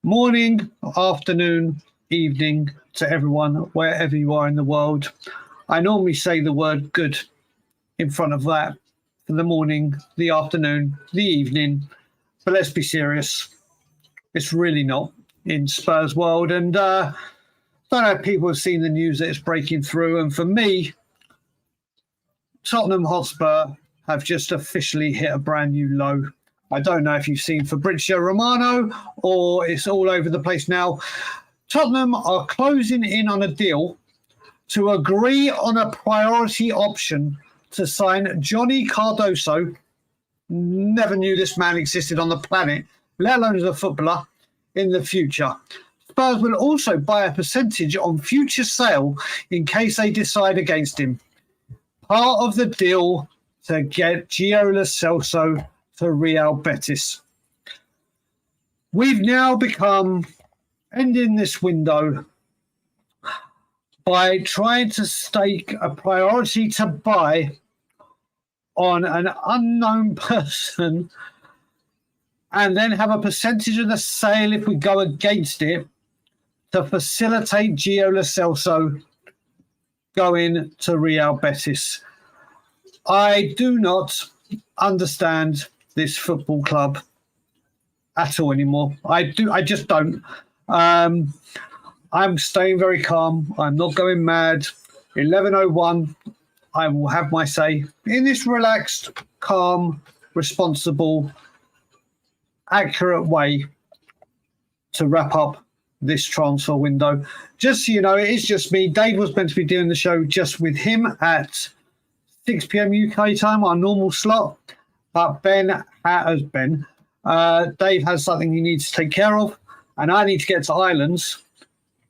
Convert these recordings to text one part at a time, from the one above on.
Morning, afternoon, evening to everyone, wherever you are in the world. I normally say the word good in front of that for the morning, the afternoon, the evening, but let's be serious. It's really not in Spurs world. And I don't know if people have seen the news that it's breaking through. And for me, Tottenham Hotspur have just officially hit a brand new low. I don't know if you've seen Fabrizio Romano or it's all over the place now. Tottenham are closing in on a deal to agree on a priority option to sign Johnny Cardoso. Never knew this man existed on the planet, let alone as a footballer, in the future. Spurs will also buy a percentage on future sale in case they decide against him. Part of the deal to get Celso to Real Betis. We've now become ending this window by trying to stake a priority to buy on an unknown person and then have a percentage of the sale if we go against it to facilitate Gio Lo Celso going to Real Betis. I do not understand this football club at all anymore. I just don't. I'm staying very calm. I'm not going mad. 11:01. I will have my say in this relaxed, calm, responsible, accurate way to wrap up this transfer window. Just so you know, it is just me. Dave was meant to be doing the show just with him at 6 p.m. UK time, our normal slot. But Dave has something he needs to take care of, and I need to get to Islands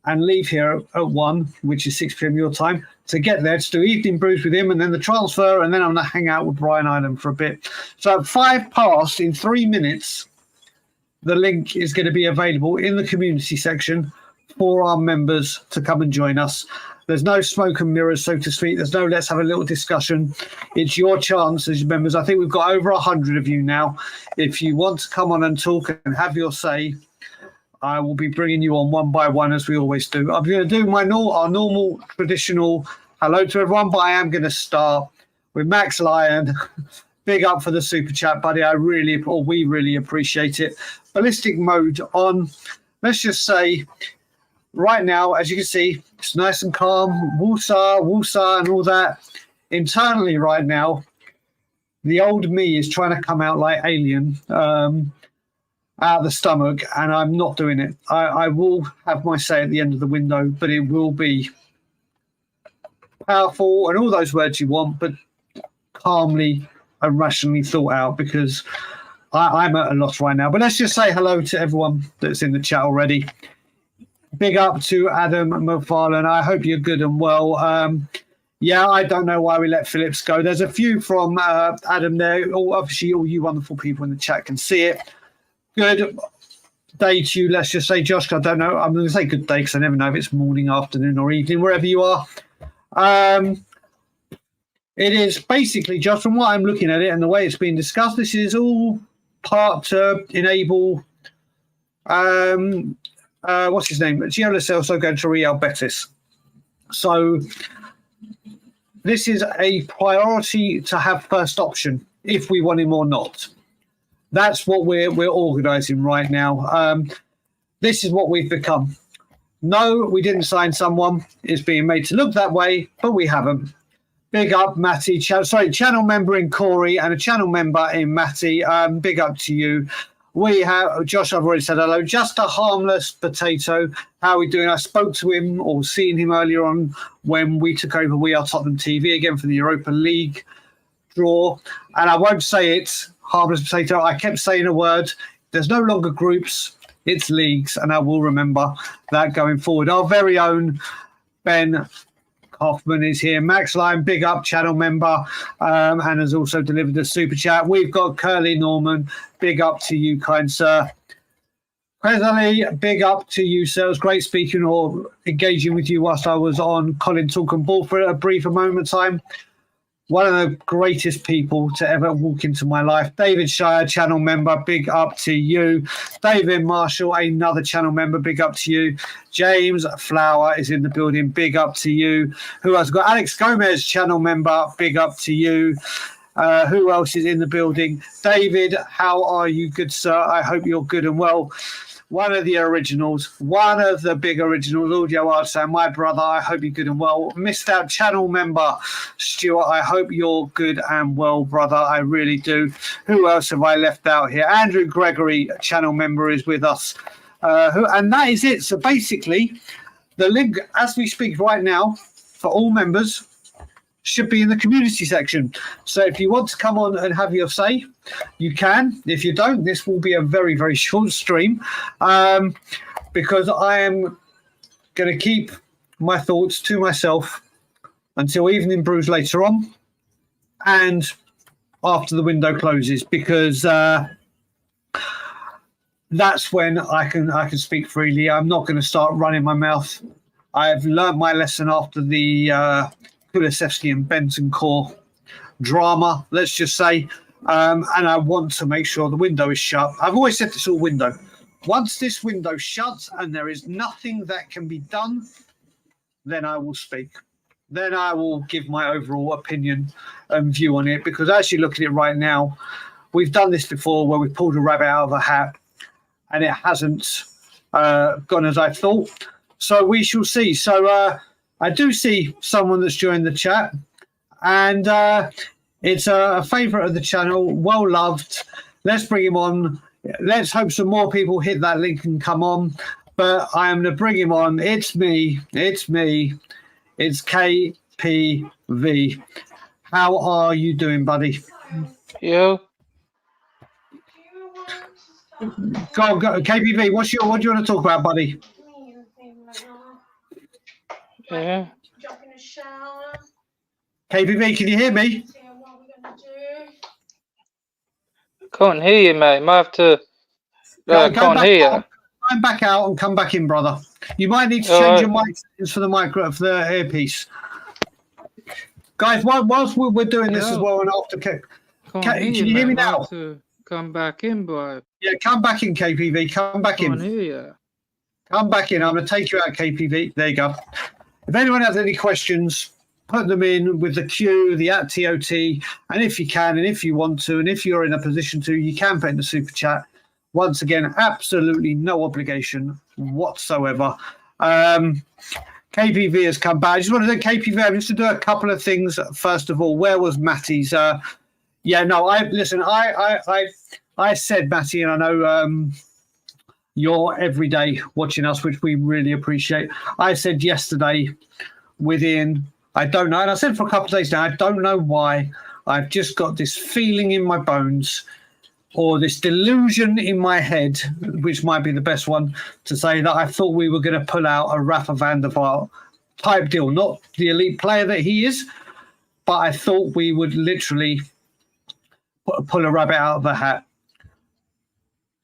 and leave here at 1, which is 6 p.m. your time, to get there to do evening brews with him and then the transfer, and then I'm going to hang out with Brian Island for a bit. So at 5 past, in 3 minutes, the link is going to be available in the community section for our members to come and join us. There's no smoke and mirrors, so to speak. There's no let's have a little discussion. It's your chance as members. I think we've got over 100 of you now. If you want to come on and talk and have your say, I will be bringing you on one by one, as we always do. I'm going to do our normal traditional hello to everyone, but I am going to start with Max Lyon. Big up for the super chat, buddy. We really appreciate it. Ballistic mode on. Let's just say, right now, as you can see, it's nice and calm. Woosah, and all that. Internally, right now, the old me is trying to come out like Alien out of the stomach, and I'm not doing it. I will have my say at the end of the window, but it will be powerful and all those words you want, but calmly and rationally thought out, because I'm at a loss right now. But let's just say hello to everyone that's in the chat already. Big up to Adam McFarlane. I hope you're good and well. I don't know why we let Phillips go. There's a few from Adam there. Obviously, all you wonderful people in the chat can see it. Good day to you. Let's just say, Josh, I don't know. I'm going to say good day because I never know if it's morning, afternoon, or evening, wherever you are. It is basically, just from what I'm looking at it and the way it's being discussed, this is all part to enable what's his name? Gio Lo Celso going to Real Betis. So this is a priority to have first option if we want him or not. That's what we're organising right now. This is what we've become. No, we didn't sign someone. It's being made to look that way, but we haven't. Big up, Matty. Channel member in Corey and a channel member in Matty. Big up to you. We have, Josh, I've already said hello. Just a harmless potato. How are we doing? I spoke to him or seen him earlier on when we took over We Are Tottenham TV again for the Europa League draw. And I won't say it, harmless potato. I kept saying a word. There's no longer groups. It's leagues. And I will remember that going forward. Our very own Ben Hoffman is here. Max Lyon, big up, channel member, and has also delivered a super chat. We've got Curly Norman, big up to you, kind sir. Presley, big up to you, sir. It was great speaking or engaging with you whilst I was on Colin Talking Ball for a brief moment of time. one of the greatest people to ever walk into my life. David Shire, channel member, big up to you. David Marshall, another channel member, big up to you. James Flower is in the building, big up to you. Who else? Got Alex Gomez, channel member, big up to you. Who else is in the building? David, how are you, good sir? I hope you're good and well. One of the originals, one of the big originals, Audio Artisan, my brother, I hope you're good and well. Missed out channel member, Stuart, I hope you're good and well, brother. I really do. Who else have I left out here? Andrew Gregory, channel member, is with us. And that is it. So basically, the link, as we speak right now, for all members, should be in the community section. So if you want to come on and have your say, you can. If you don't, this will be a very, very short stream, because I am going to keep my thoughts to myself until evening brews later on and after the window closes, because that's when I can speak freely. I'm not going to start running my mouth. I've learned my lesson after the Kulisevsky and Bentancur drama, let's just say, and I want to make sure the window is shut. I've always said this all window. Once this window shuts and there is nothing that can be done, then I will speak. Then I will give my overall opinion and view on it, because as you look at it right now, we've done this before where we pulled a rabbit out of a hat and it hasn't gone as I thought. So we shall see. So I do see someone that's joined the chat, and it's a favourite of the channel, well loved. Let's bring him on. Let's hope some more people hit that link and come on. But I am going to bring him on. It's me. It's KPV. How are you doing, buddy? Yo. Go, KPV. What do you want to talk about, buddy? Yeah. KPV, can you hear me? Can't hear you, mate. Might have to. Can't hear you. I'm back out and come back in, brother. You might need to change your mic settings for the micro, for the earpiece. Guys, whilst we're doing this as well, and after, can you hear me now? To come back in, boy. Yeah, come back in, KPV. Come back in. Can't hear you. Come back in. I'm going to take you out, KPV. There you go. If anyone has any questions, put them in with the Q, the @TOT, and if you can, and if you want to, and if you're in a position to, you can put in the super chat. Once again, absolutely no obligation whatsoever. KPV has come back. I just want to say, KPV, I'm just to do a couple of things. First of all, where was Matty's? I said, Matty, and I know you're every day watching us, which we really appreciate. I said yesterday, I don't know, and I said for a couple of days now, I don't know why, I've just got this feeling in my bones, or this delusion in my head, which might be the best one to say, that I thought we were going to pull out a Rafa van der Vaart type deal. Not the elite player that he is, but I thought we would literally pull a rabbit out of the hat.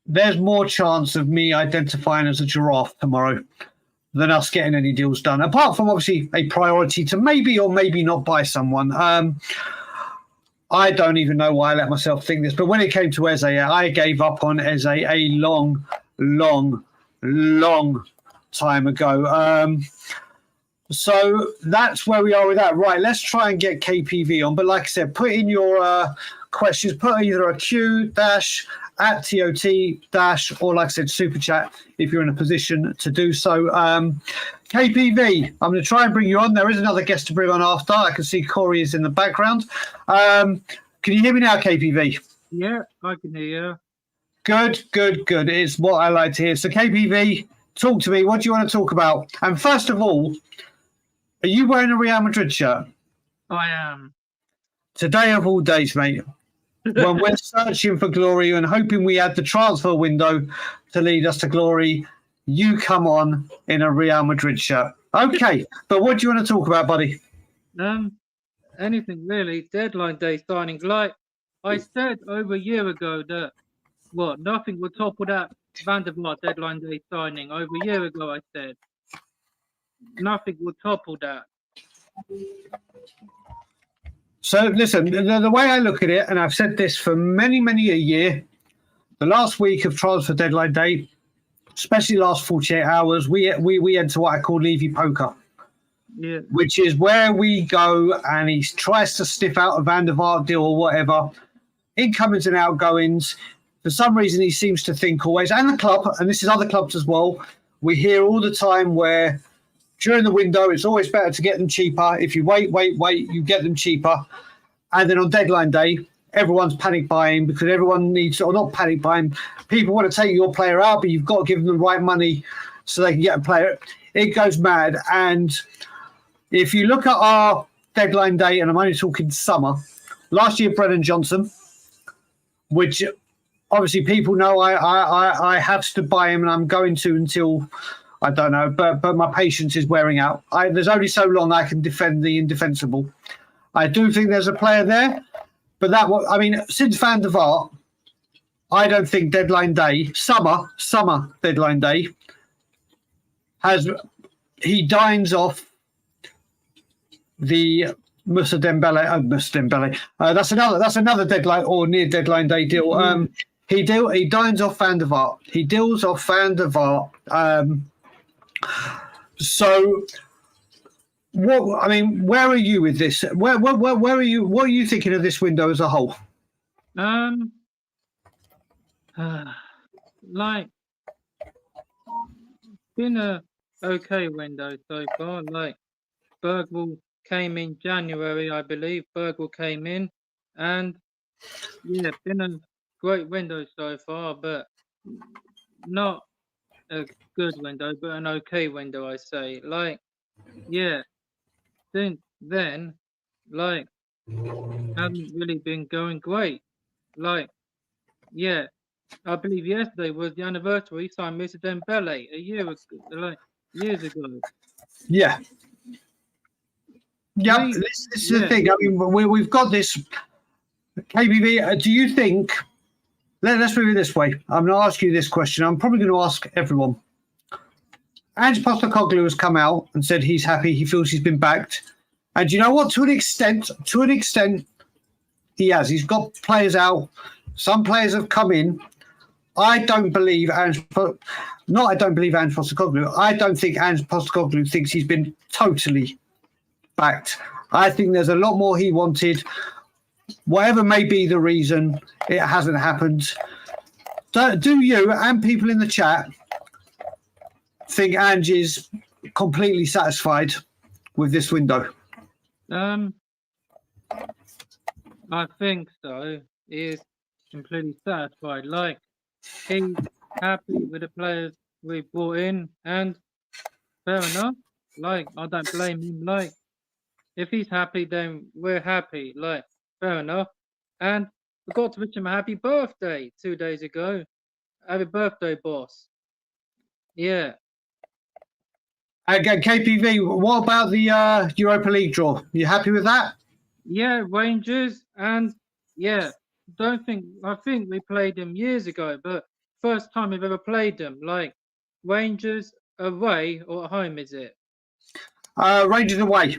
There's more chance of me identifying as a giraffe tomorrow than us getting any deals done, apart from obviously a priority to maybe or maybe not buy someone. I don't even know why I let myself think this, but when it came to Eze, I gave up on Eze a long time ago. So that's where we are with that. Right, let's try and get KPV on. But like I said, put in your questions, put either a Q- @TOT- or like I said, super chat if you're in a position to do so. KPV, I'm going to try and bring you on. There is another guest to bring on after. I can see Corey is in the background. Can you hear me now, KPV? Yeah, I can hear you. Good. It's what I like to hear. So KPV, talk to me. What do you want to talk about? And first of all, are you wearing a Real Madrid shirt? I am. Today of all days, mate. When we're searching for glory and hoping we had the transfer window to lead us to glory, you come on in a Real Madrid shirt. Okay, but what do you want to talk about, buddy? Anything really. Deadline day signings. Like I said over a year ago that nothing would topple that Van der Vaart deadline day signing. Over a year ago, I said nothing would topple that. So listen, the way I look at it, and I've said this for many a year, the last week of transfer deadline day, especially last 48 hours, we enter what I call Levy poker. Yeah. Which is where we go and he tries to sniff out a Van der Vaart deal or whatever, incomings and outgoings. For some reason, he seems to think always, and the club, and this is other clubs as well, we hear all the time where during the window, it's always better to get them cheaper. If you wait, you get them cheaper. And then on deadline day, everyone's panic buying because everyone needs, or not panic buying, people want to take your player out, but you've got to give them the right money so they can get a player. It goes mad. And if you look at our deadline day, and I'm only talking summer, last year, Brennan Johnson, which obviously people know I have to buy him and I'm going to until, I don't know, but my patience is wearing out. There's only so long I can defend the indefensible. I do think there's a player there, but since Van der Vaart, I don't think deadline day, summer deadline day, he dines off the Moussa Dembele. That's another deadline or near deadline day deal. He dines off Van der Vaart. He deals off Van der Vaart. So, where are you with this? Where are you? What are you thinking of this window as a whole? Like, been a okay window so far. Like, Bergwall came in January, I believe. Bergwall came in, and yeah, been a great window so far, but not a good window, but an okay window, I say. Like, yeah, since then, like, haven't really been going great. Like, yeah, I believe yesterday was the anniversary. He signed Mr. Dembele years ago. Yeah. Yeah, this is the thing. I mean, we've got this. KBB, do you think? Let's move it this way. I'm going to ask you this question. I'm probably going to ask everyone. Ange Postecoglou has come out and said he's happy. He feels he's been backed. And you know what? To an extent, he has. He's got players out. Some players have come in. I don't believe Ange Postecoglou. I don't think Ange Postecoglou thinks he's been totally backed. I think there's a lot more he wanted. Whatever may be the reason, it hasn't happened. Do you and people in the chat think Ange is completely satisfied with this window? I think so. He is completely satisfied. Like, he's happy with the players we brought in, and fair enough. Like, I don't blame him. Like, if he's happy, then we're happy. Like, fair enough. And forgot to wish him a happy birthday 2 days ago. Happy birthday, boss. Yeah. Again, KPV, what about the Europa League draw? You happy with that? Yeah, Rangers, and yeah, I think we played them years ago, but first time we've ever played them. Like, Rangers away or at home, is it? Rangers away.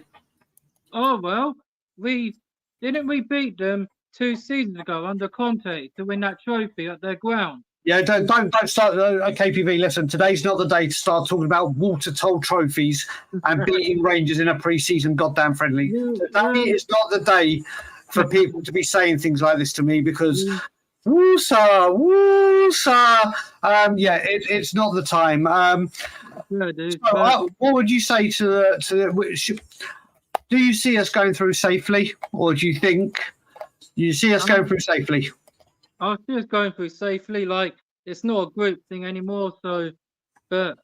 Oh well, we beat them 2 seasons ago under Conte to win that trophy at their ground. Yeah, don't start. KPV, listen, today's not the day to start talking about water-told trophies and beating Rangers in a pre-season goddamn friendly. Today is not the day for people to be saying things like this to me because woo-sa. It's not the time. What would you say to the do you see us going through safely, or do you think you see us going through safely? I see us going through safely. Like, it's not a group thing anymore. So, but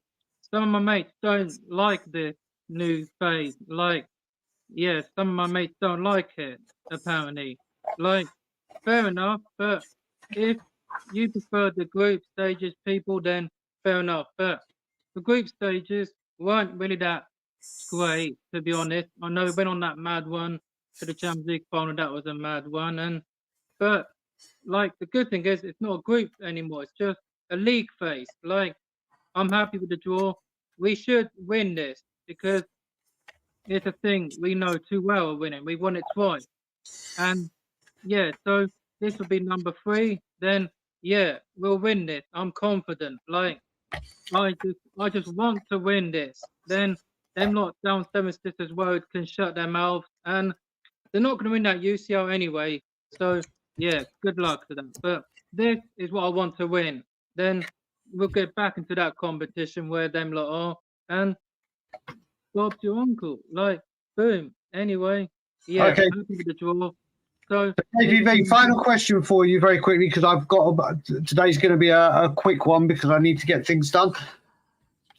some of my mates don't like this new phase. Like, yeah, some of my mates don't like it, apparently. Like, fair enough. But if you prefer the group stages, people, then fair enough. But the group stages weren't really that great, to be honest. I know we went on that mad one to the Champions League final. That was a mad one. But like, the good thing is it's not a group anymore. It's just a league phase. Like, I'm happy with the draw. We should win this because it's a thing we know too well of winning. We won it twice. And yeah, so this will be number 3. Then yeah, we'll win this. I'm confident. Like I just want to win this. Then them lot down Seven Sisters Road can shut their mouths, and they're not going to win that UCL anyway. So yeah, good luck to them. But this is what I want to win. Then we'll get back into that competition where them lot are, and Bob's your uncle. Like boom. Anyway, yeah, Okay. happy with the draw. So KPV, final question for you very quickly, because I've got today's going to be a quick one because I need to get things done.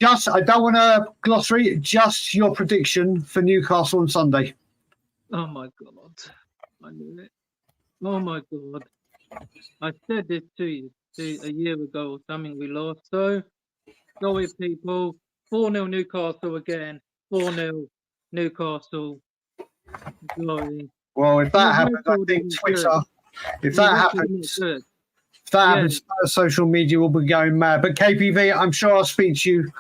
I don't want a glossary, just your prediction for Newcastle on Sunday. oh my god, I knew it. Oh my god, I said this to you a year ago or something. We lost. So sorry, people. 4-0 Newcastle again. 4-0 Newcastle. Glory. Well, if that happens, I think Twitter. If that happens, social media will be going mad. But KPV, I'm sure I'll speak to you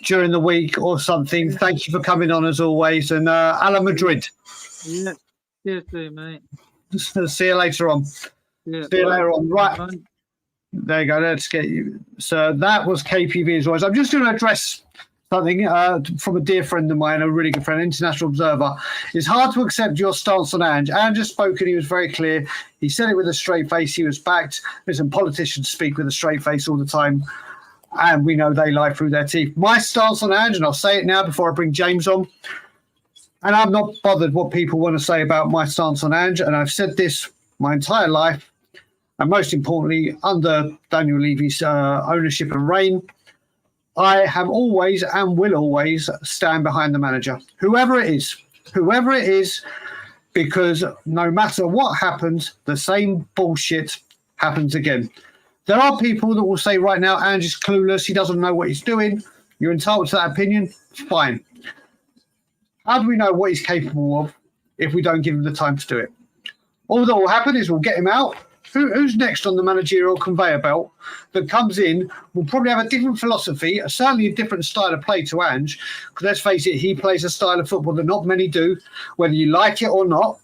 during the week or something. Thank you for coming on as always, and a la Madrid. Yeah, cheers, mate. See you later on. Yeah, See you later on. Right. There you go. Let's get you. So that was KPV as always. I'm just going to address something from a dear friend of mine, a really good friend, international observer. It's hard to accept your stance on Ange. Ange has spoken. He was very clear. He said it with a straight face. He was backed. Listen, politicians speak with a straight face all the time, and we know they lie through their teeth. My stance on Ange, and I'll say it now before I bring James on, and I'm not bothered what people want to say about my stance on Ange, and I've said this my entire life, and most importantly, under Daniel Levy's ownership and reign, I have always and will always stand behind the manager, whoever it is, because no matter what happens, the same bullshit happens again. There are people that will say right now, Ange is clueless, he doesn't know what he's doing. You're entitled to that opinion, fine. How do we know what he's capable of if we don't give him the time to do it? All that will happen is we'll get him out. Who's next on the managerial conveyor belt that comes in will probably have a different philosophy, certainly a different style of play to Ange, because let's face it, he plays a style of football that not many do, whether you like it or not.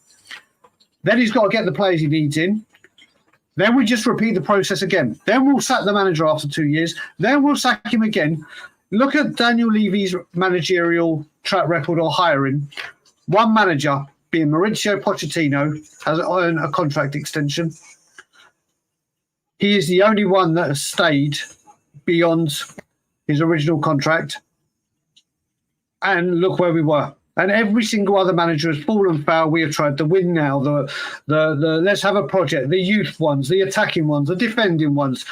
Then he's got to get the players he needs in. Then we just repeat the process again. Then we'll sack the manager after 2 years. Then we'll sack him again. Look at Daniel Levy's managerial track record or hiring. One manager, being Mauricio Pochettino, has earned a contract extension. He is the only one that has stayed beyond his original contract. And look where we were. And every single other manager has fallen foul. We have tried to win now. The let's have a project, the youth ones, the attacking ones, the defending ones.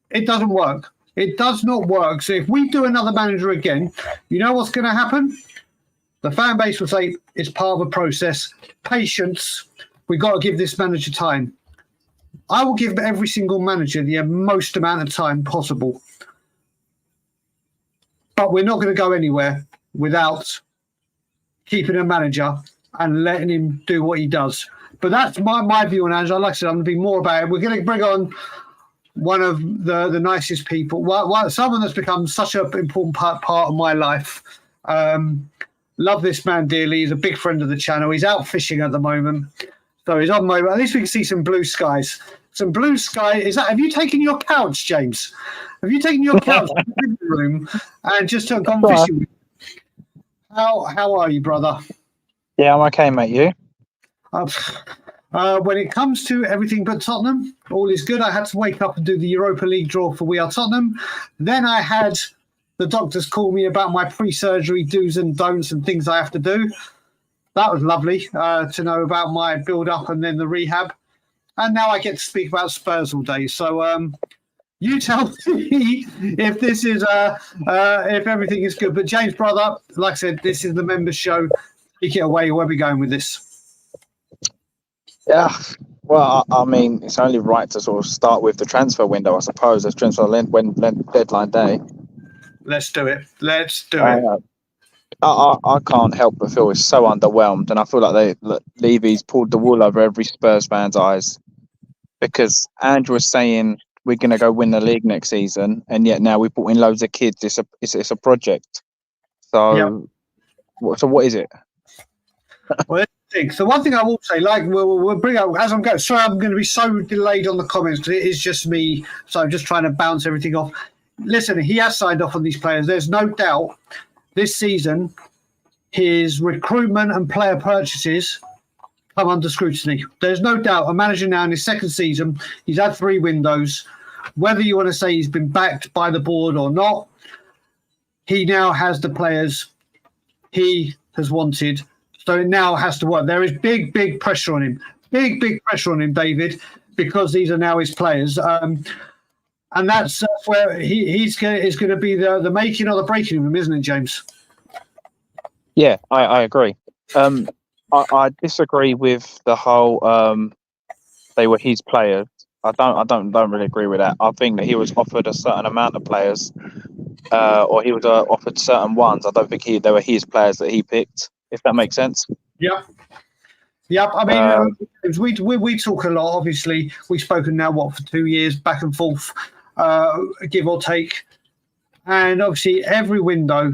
It doesn't work. It does not work. So if we do another manager again, you know what's going to happen? The fan base will say it's part of a process. Patience. We've got to give this manager time. I will give every single manager the most amount of time possible. But we're not going to go anywhere without keeping a manager and letting him do what he does. But that's my view on Ange. Like I said, I'm going to be more about it. We're going to bring on one of the nicest people, someone that's become such an important part of my life. Love this man dearly. He's a big friend of the channel. He's out fishing at the moment. So he's on my. At least we can see some blue skies. Some blue sky. Have you taken your couch, James? Have you taken your couch to the living room and just gone fishing? How are you, brother? Yeah, I'm okay, mate. You? When it comes to everything but Tottenham, all is good. I had to wake up and do the Europa League draw for We Are Tottenham. Then I had the doctors call me about my pre-surgery do's and don'ts and things I have to do. That was lovely to know about my build-up and then the rehab. And now I get to speak about Spurs all day. So you tell me if this is if everything is good. But James, brother, like I said, this is the members' show. Take it away. Where are we going with this? Yeah, well, I mean, it's only right to sort of start with the transfer window, I suppose. There's transfer deadline day. Let's do it. Let's do it. I can't help but feel it's so underwhelmed, and I feel like Levy's pulled the wool over every Spurs fan's eyes, because Andrew was saying we're going to go win the league next season, and yet now we put in loads of kids. It's a project. So, yep. So what is it? Well, thing. So one thing I will say, like we'll bring up as I'm going. Sorry, I'm going to be so delayed on the comments because it is just me. So I'm just trying to bounce everything off. Listen, he has signed off on these players. There's no doubt this season his recruitment and player purchases come under scrutiny. There's no doubt. A manager now in his second season, he's had 3 windows. Whether you want to say he's been backed by the board or not, he now has the players he has wanted. So it now has to work. There is big pressure on him. Big pressure on him, David, because these are now his players. And that's where he's going to be the making or the breaking of him, isn't it, James? Yeah, I agree. I disagree with the whole they were his players. I don't really agree with that. I think that he was offered a certain amount of players, or he was offered certain ones. I don't think they were his players that he picked. If that makes sense. Yep. I mean, we talk a lot. Obviously, we've spoken now for 2 years, back and forth, give or take, and obviously every window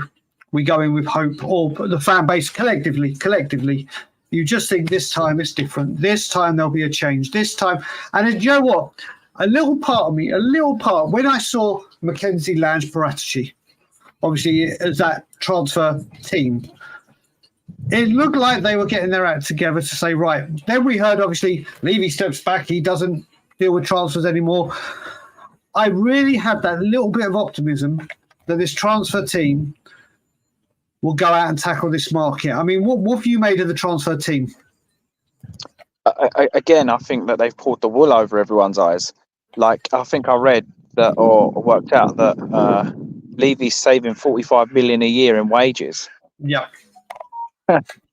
we go in with hope, or the fan base collectively. You just think this time it's different. This time there'll be a change. This time, and you know what? A little part, when I saw Mackenzie Lange Paratici, obviously as that transfer team, it looked like they were getting their act together to say, right. Then we heard, obviously, Levy steps back. He doesn't deal with transfers anymore. I really had that little bit of optimism that this transfer team will go out and tackle this market. I mean, what have you made of the transfer team? Again, I think that they've pulled the wool over everyone's eyes. Like, I think I read that or worked out that Levy's saving 45 million a year in wages. Yeah.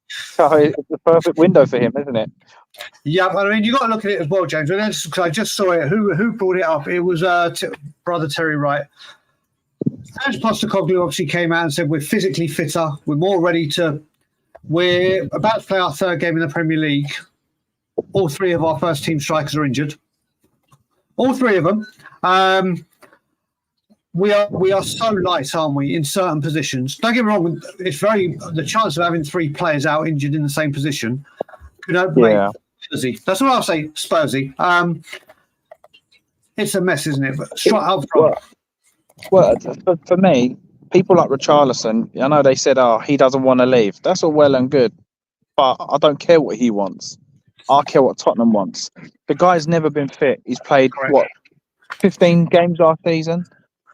So it's the perfect window for him, isn't it? Yeah, I mean, you got to look at it as well, James. And because I just saw it. Who brought it up? It was brother Terry Wright. Ange Postecoglou obviously came out and said we're physically fitter, we're more ready to. We're about to play our 3rd game in the Premier League. All 3 of our first team strikers are injured. All 3 of them. We are so light, aren't we, in certain positions? Don't get me wrong. It's the chance of having 3 players out injured in the same position. Make Spursy. That's what I'll say. Spursy. It's a mess, isn't it? But straight up front. Well, for me, people like Richarlison, I know they said, he doesn't want to leave. That's all well and good, but I don't care what he wants. I care what Tottenham wants. The guy's never been fit. He's played, 15 games last season?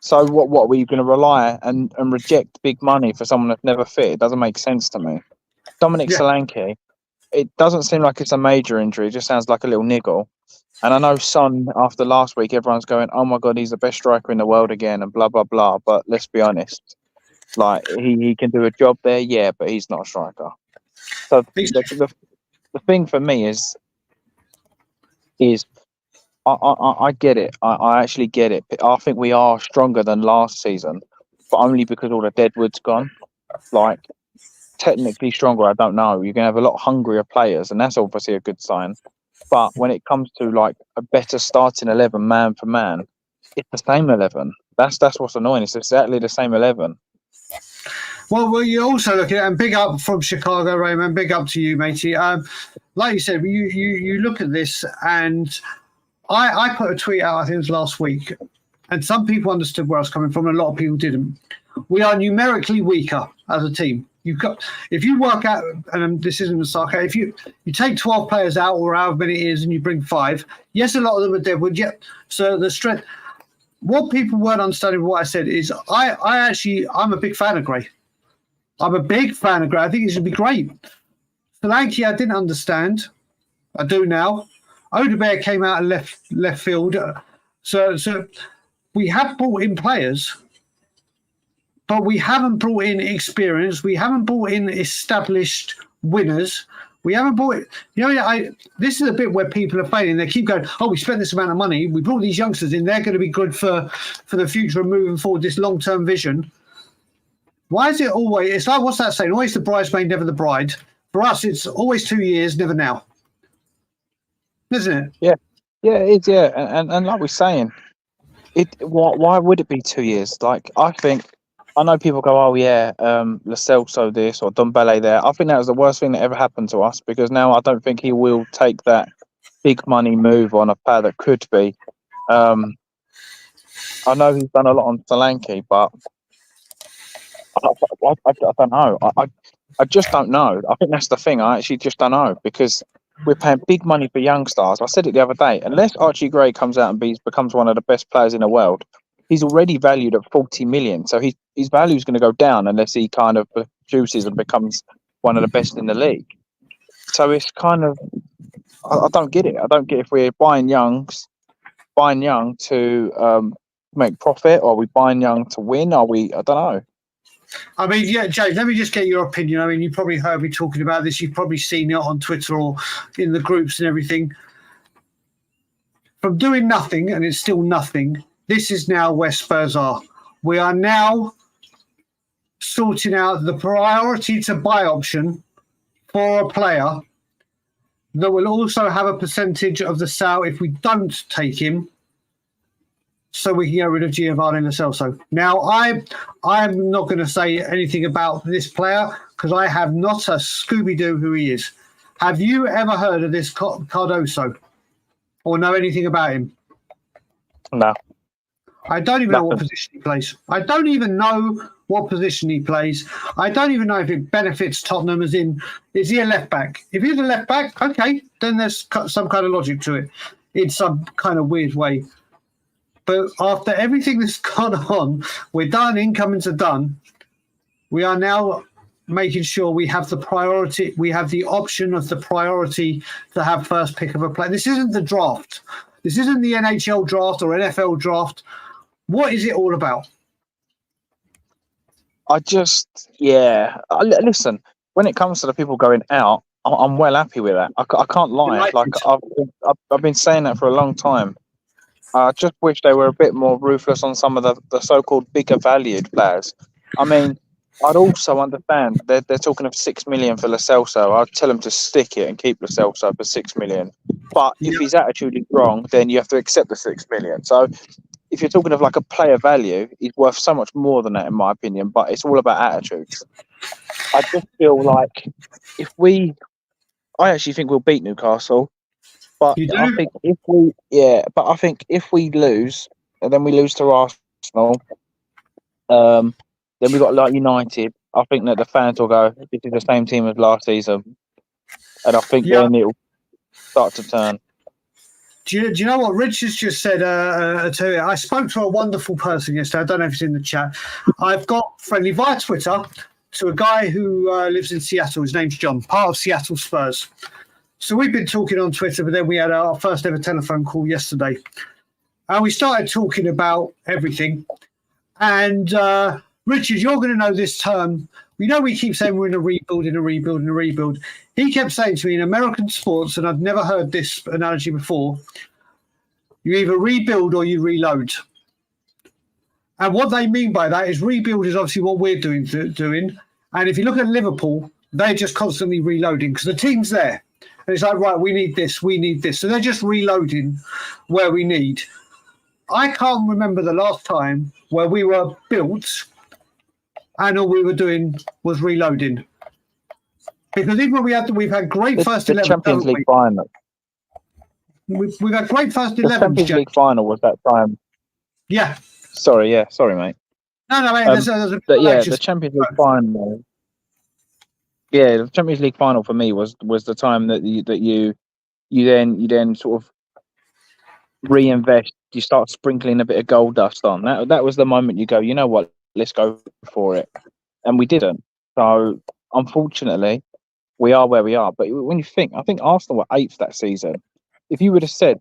So what are we going to rely and reject big money for someone that's never fit? It doesn't make sense to me. Dominic Solanke, it doesn't seem like it's a major injury. It just sounds like a little niggle. And I know Son, after last week, everyone's going, oh my God, he's the best striker in the world again and blah, blah, blah. But let's be honest, like he can do a job there, but he's not a striker. So the thing for me is I get it. I actually get it. I think we are stronger than last season, but only because all the deadwood's gone. Like, technically stronger, I don't know. You're going to have a lot hungrier players, and that's obviously a good sign. But when it comes to like a better starting 11 man for man, it's the same 11. That's what's annoying. It's exactly the same 11. Well, you also look at it, and big up from Chicago, Raymond. Big up to you, matey. Like you said, you look at this, and I put a tweet out, I think it was last week, and some people understood where I was coming from, and a lot of people didn't. We are numerically weaker as a team. If you work out, and this isn't a sarcasm, if you take 12 players out or however many it is and you bring 5, yes, a lot of them are deadwood, so the strength. What people weren't understanding what I said is I'm a big fan of Gray. I'm a big fan of Gray. I think it should be great. Solanke, I didn't understand. I do now. Odebear came out and left field. So we have brought in players, but we haven't brought in experience. We haven't brought in established winners. We haven't brought it. This is a bit where people are failing. They keep going, we spent this amount of money. We brought these youngsters in. They're going to be good for the future and moving forward, this long-term vision. Why is it always, it's like, what's that saying? Always the bridesmaid, never the bride. For us, it's always 2 years, never now. Isn't it? Yeah, it is, And like we're saying, why would it be 2 years? Like, I think I know people go, oh yeah, Lo Celso this or Dombele there. I think that was the worst thing that ever happened to us because now I don't think he will take that big money move on a player that could be. I know he's done a lot on Solanke, but I don't know. I just don't know. I think that's the thing. I actually just don't know because we're paying big money for young stars. I said it the other day. Unless Archie Gray comes out and becomes one of the best players in the world, he's already valued at 40 million. So his value is going to go down unless he kind of produces and becomes one of the best in the league. So it's kind of I don't get it. I don't get if we're buying young to make profit, or are we buying young to win? Are we? I don't know. I mean, yeah, James, let me just get your opinion. I mean, you probably heard me talking about this. You've probably seen it on Twitter or in the groups and everything. From doing nothing, and it's still nothing, this is now where Spurs are. We are now sorting out the priority to buy option for a player that will also have a percentage of the sale if we don't take him, so we can get rid of Giovanni Lo Celso. Now, I'm not going to say anything about this player because I have not a Scooby-Doo who he is. Have you ever heard of this Cardoso or know anything about him? No. I don't even know what position he plays. I don't even know what position he plays. I don't even know if it benefits Tottenham, as in, is he a left back? If he's a left back, okay, then there's some kind of logic to it in some kind of weird way. But after everything that's gone on, we're done, incomings are done. We are now making sure we have the priority, we have the option of the priority to have first pick of a player. This isn't the draft. This isn't the NHL draft or NFL draft. What is it all about? Listen, when it comes to the people going out, I'm well happy with that. I can't lie. I've been saying that for a long time. I just wish they were a bit more ruthless on some of the so-called bigger valued players. I mean, I'd also understand they're talking of 6 million for Lo Celso. I'd tell them to stick it and keep Lo Celso for 6 million. But if his attitude is wrong, then you have to accept the 6 million. So if you're talking of like a player value, he's worth so much more than that, in my opinion. But it's all about attitudes. I just feel like I actually think we'll beat Newcastle. But I think if we lose, and then we lose to Arsenal, then we got like United. I think that the fans will go, "This is the same team as last season," and I think then it'll start to turn. Do you know what Richard's just said? I spoke to a wonderful person yesterday. I don't know if it's in the chat. I've got friendly via Twitter to a guy who lives in Seattle. His name's John, part of Seattle Spurs. So we've been talking on Twitter, but then we had our first ever telephone call yesterday. And we started talking about everything. And Richard, you're going to know this term. We know we keep saying we're in a rebuild. He kept saying to me, in American sports, and I've never heard this analogy before, you either rebuild or you reload. And what they mean by that is rebuild is obviously what we're doing. And if you look at Liverpool, they're just constantly reloading because the team's there. And it's like, right, we need this. So they're just reloading where we need. I can't remember the last time where we were built and all we were doing was reloading. Because even when we've had great first 11. Champions League final. We've had great first 11. The Champions League final was that time. Yeah. Sorry, mate. No, mate. The Champions League final. Yeah, the Champions League final for me was the time that you then sort of reinvest. You start sprinkling a bit of gold dust on. That was the moment you go, you know what, let's go for it, and we didn't. So unfortunately, we are where we are. But when you think, I think Arsenal were 8th that season. If you would have said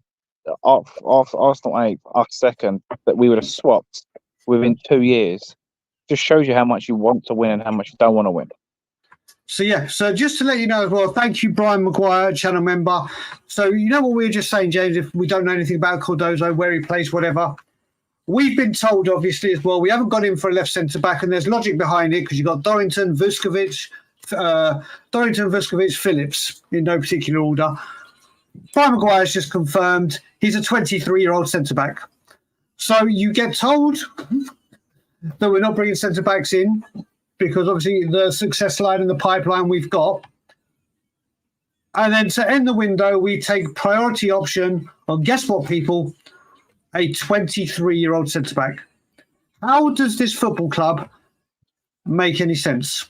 Arsenal 8th, us 2nd, that we would have swapped within 2 years, just shows you how much you want to win and how much you don't want to win. So just to let you know as well, thank you, Brian Maguire, channel member. So you know what we were just saying, James, if we don't know anything about Cardoso, where he plays, whatever. We've been told, obviously, as well, we haven't got him for a left centre-back, and there's logic behind it because you've got Dorrington, Vuskovic, Phillips, in no particular order. Brian Maguire's just confirmed he's a 23-year-old centre-back. So you get told that we're not bringing centre backs in because obviously the success line in the pipeline we've got. And then to end the window, we take priority option on, guess what, people? A 23-year-old centre back. How does this football club make any sense?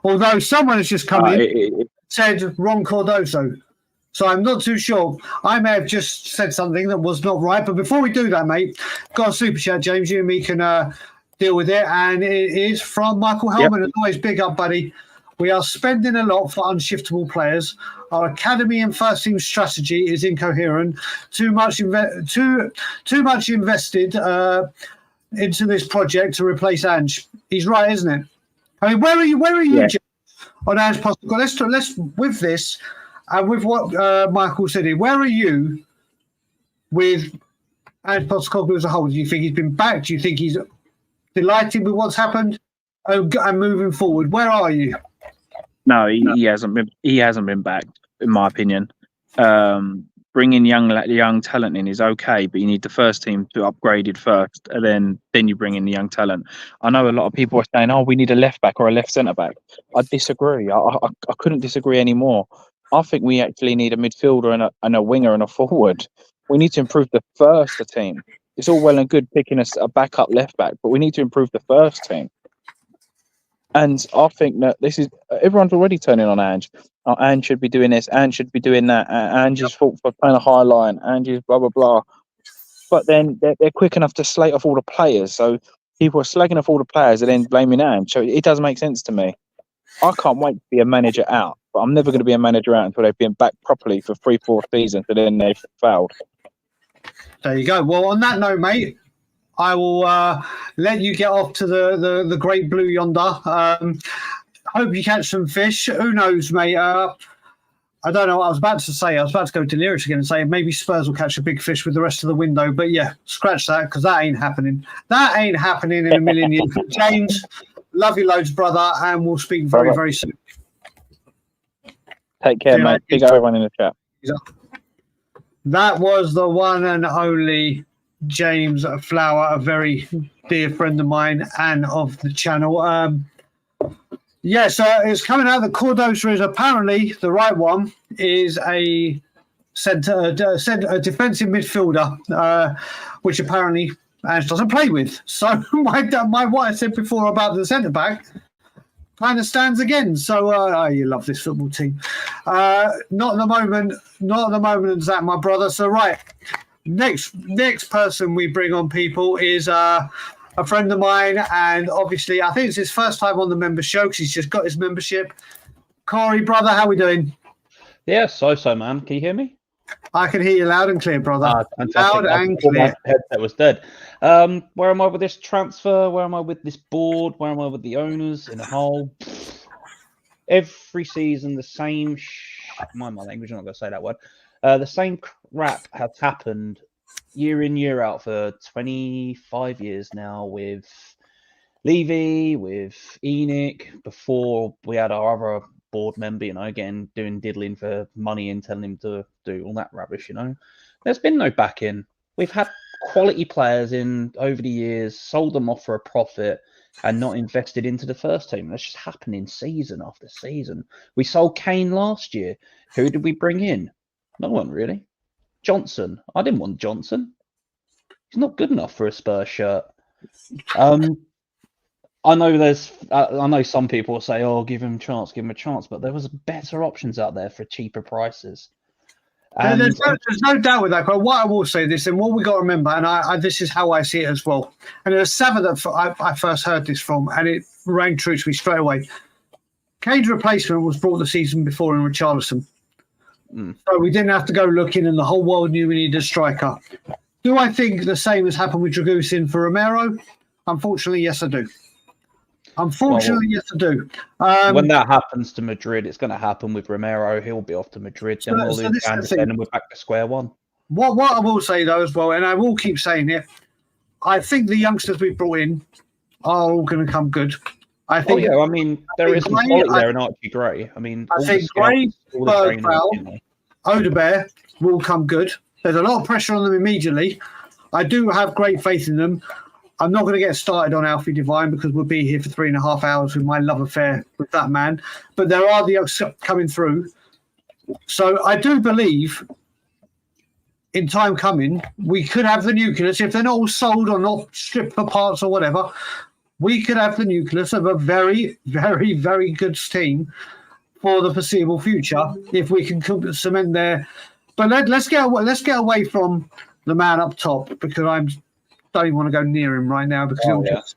Although someone has just come in, said Ron Cardoso. So I'm not too sure. I may have just said something that was not right. But before we do that, mate, got a super chat, James. You and me can deal with it. And it is from Michael Hellman. As always, big up, buddy. We are spending a lot for unshiftable players. Our academy and first team strategy is incoherent. Too much invested into this project to replace Ange. He's right, isn't it? I mean, where are you James, on Ange Postecoglou? Let's with this and with what Michael said here. Where are you with Ange Postecoglou as a whole? Do you think he's been back? Do you think he's delighted with what's happened and moving forward? Where are you? No, he hasn't been. He hasn't been backed, in my opinion. Bringing young talent in is okay, but you need the first team to upgrade it first, and then you bring in the young talent. I know a lot of people are saying, "Oh, we need a left back or a left centre back." I disagree. I couldn't disagree anymore. I think we actually need a midfielder and a winger and a forward. We need to improve the first team. It's all well and good picking a backup left back, but we need to improve the first team. And I think that everyone's already turning on Ange. Oh, Ange should be doing this. Ange should be doing that. Ange's fault for playing a high line. Ange's blah, blah, blah. But then they're quick enough to slate off all the players. So people are slagging off all the players and then blaming Ange. So it doesn't make sense to me. I can't wait to be a manager out. But I'm never going to be a manager out until they've been back properly for 3-4 seasons and then they've failed. There you go. Well, on that note, mate, I will let you get off to the great blue yonder. Hope you catch some fish. Who knows, mate? I don't know what I was about to say. I was about to go delirious again and say maybe Spurs will catch a big fish with the rest of the window. But yeah, scratch that because that ain't happening. That ain't happening in a million years. James, love you loads, brother, and we'll speak very, very soon. Take care, mate. Big up everyone in the chat. That was the one and only James Flower, a very dear friend of mine and of the channel. Yes, it's coming out that Cardoso is apparently the right one. Is a defensive midfielder, which apparently Ange doesn't play with. So my what I said before about the centre back kind of stands again. So you love this football team. Not at the moment. Not at the moment, Zach, my brother. So right. Next person we bring on, people, is a friend of mine, and obviously I think it's his first time on the member show because he's just got his membership. Corey, brother, how we doing? Yeah, so man. Can you hear me? I can hear you loud and clear, brother. Fantastic. Loud and clear. My headset was dead. Where am I with this transfer? Where am I with this board? Where am I with the owners in a whole? Every season, the same. Mind my language. I'm not going to say that word. The same crap has happened year in, year out for 25 years now with Levy, with Enoch. Before we had our other board member, again, doing diddling for money and telling him to do all that rubbish, There's been no back-in. We've had quality players in over the years, sold them off for a profit and not invested into the first team. That's just happening season after season. We sold Kane last year. Who did we bring in? No one really. Johnson. I didn't want Johnson. He's not good enough for a Spurs shirt. I know some people will say, "Oh, give him a chance," but there was better options out there for cheaper prices. There's no doubt with that. But what I will say this, and what we got to remember, and I this is how I see it as well. And it was Savage that I first heard this from, and it rang true to me straight away. Kane's replacement was brought the season before in Richarlison. So we didn't have to go looking, and the whole world knew we needed a striker. Do I think the same has happened with Dragusin for Romero? Unfortunately, yes, I do. Yes, I do. When that happens to Madrid, it's going to happen with Romero. He'll be off to Madrid. Then we'll lose Anderson, and we're back to square one. What I will say, though, as well, and I will keep saying it, I think the youngsters we brought in are all going to come good. I think. Oh, yeah. There is some quality there in Archie Gray. I think Gray, Bergvall, Odegaard will come good. There's a lot of pressure on them immediately. I do have great faith in them. I'm not going to get started on Alfie Devine because we'll be here for 3.5 hours with my love affair with that man. But there are the youngsters coming through. So I do believe in time coming, we could have the nucleus, if they're not all sold or not stripped for parts or whatever, we could have the nucleus of a very, very, very good team for the foreseeable future if we can cement there. But let's get away from the man up top because don't even want to go near him right now because just,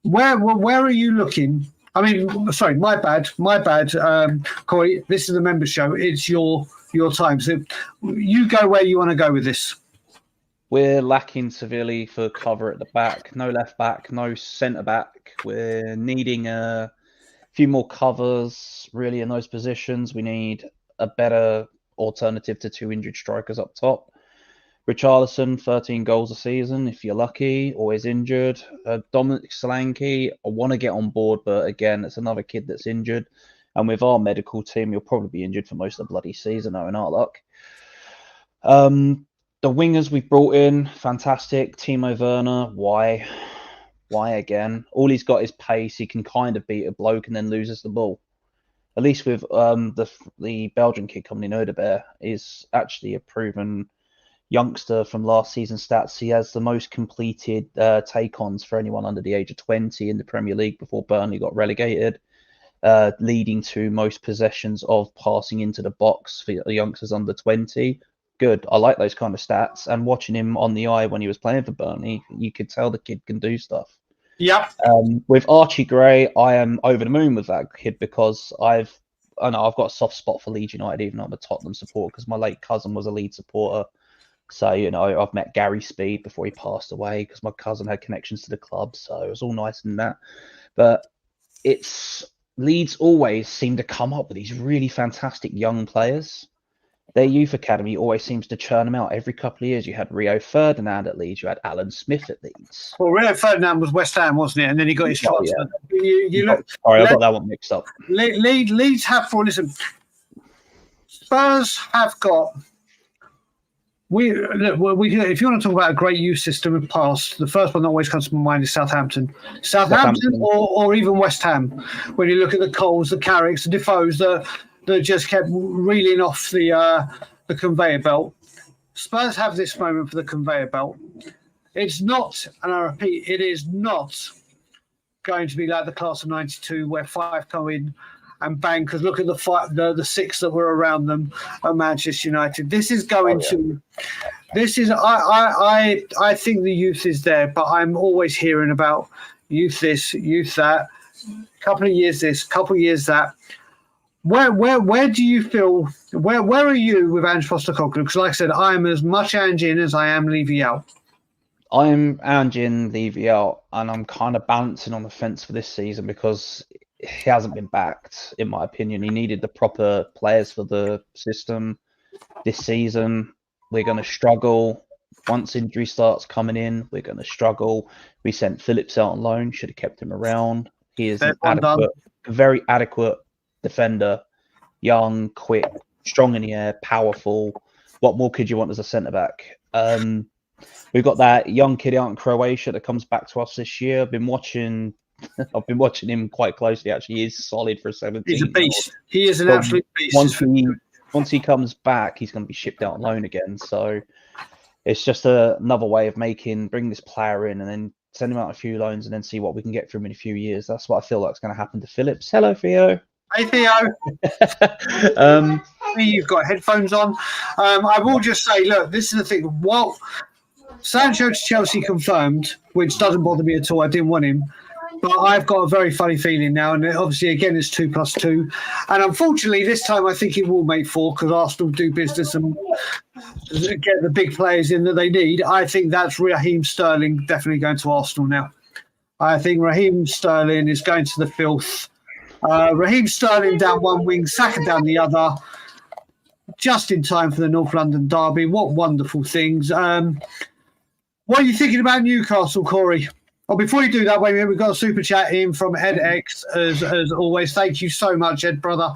where are you looking? I mean, sorry, my bad, Corey. This is a member show. It's your time. So you go where you want to go with this. We're lacking severely for cover at the back. No left back, no centre back. We're needing a few more covers really in those positions. We need a better alternative to 2 injured strikers up top. Richarlison, 13 goals a season, if you're lucky, always injured. Dominic Solanke, I want to get on board, but again, it's another kid that's injured. And with our medical team, you'll probably be injured for most of the bloody season, in our luck. The wingers we've brought in, fantastic. Timo Werner, why? Why again? All he's got is pace. He can kind of beat a bloke and then loses the ball. At least with the Belgian kid coming in, Odebear, is actually a proven youngster from last season's stats. He has the most completed take-ons for anyone under the age of 20 in the Premier League before Burnley got relegated, leading to most possessions of passing into the box for the youngsters under 20. Good. I like those kind of stats. And watching him on the eye when he was playing for Burnley, you could tell the kid can do stuff. Yep. With Archie Gray, I am over the moon with that kid because I've got a soft spot for Leeds United, even though I'm a Tottenham supporter, because my late cousin was a Leeds supporter. So, I've met Gary Speed before he passed away because my cousin had connections to the club. So it was all nice and that. But Leeds always seem to come up with these really fantastic young players. Their youth academy always seems to churn them out every couple of years. You had Rio Ferdinand at Leeds. You had Alan Smith at Leeds. Well, Rio Ferdinand was West Ham, wasn't it? And then he got his shots. Yeah. Sorry, I got that one mixed up. Leeds have for listen. Spurs have got. If you want to talk about a great youth system of past, the first one that always comes to my mind is Southampton, or even West Ham. When you look at the Coles, the Carricks, the Defoes, that just kept reeling off the conveyor belt. Spurs have this moment for the conveyor belt. It's not, and I repeat, it is not going to be like the class of '92 where 5 come in and bang. Because look at the 6 that were around them at Manchester United. This is going to. This is. I think the youth is there, but I'm always hearing about youth this, youth that. Couple of years this, couple of years that. Where do you feel? Where are you with Ange Postecoglou? Because, like I said, I am as much Ange in as I am Levy out. I'm Ange in, Levy out, and I'm kind of balancing on the fence for this season because he hasn't been backed, in my opinion. He needed the proper players for the system. This season, we're going to struggle. Once injury starts coming in, we're going to struggle. We sent Phillips out on loan. Should have kept him around. He is very adequate defender, young, quick, strong in the air, powerful. What more could you want as a centre back? We've got that young kid out in Croatia that comes back to us this year. I've been watching him quite closely. Actually, he is solid for a 17. He's a beast. He is an absolute beast. Once he comes back, he's going to be shipped out on loan again. So it's just another way of bring this player in and then send him out a few loans and then see what we can get from him in a few years. That's what I feel like is going to happen to Phillips. Hello, Theo. Hey, Theo. You've got headphones on. I will just say, look, this is the thing. Well, Sancho to Chelsea confirmed, which doesn't bother me at all. I didn't want him. But I've got a very funny feeling now. And obviously, again, it's 2+2. And unfortunately, this time I think it will make 4 because Arsenal do business and get the big players in that they need. I think that's Raheem Sterling definitely going to Arsenal now. I think Raheem Sterling is going to the filth. Raheem Sterling down one wing, Saka down the other, just in time for the North London derby. What wonderful things. What are you thinking about Newcastle, Corey? Oh, before you do that, wait a minute, we've got a super chat in from Ed X, as always. Thank you so much, Ed, brother.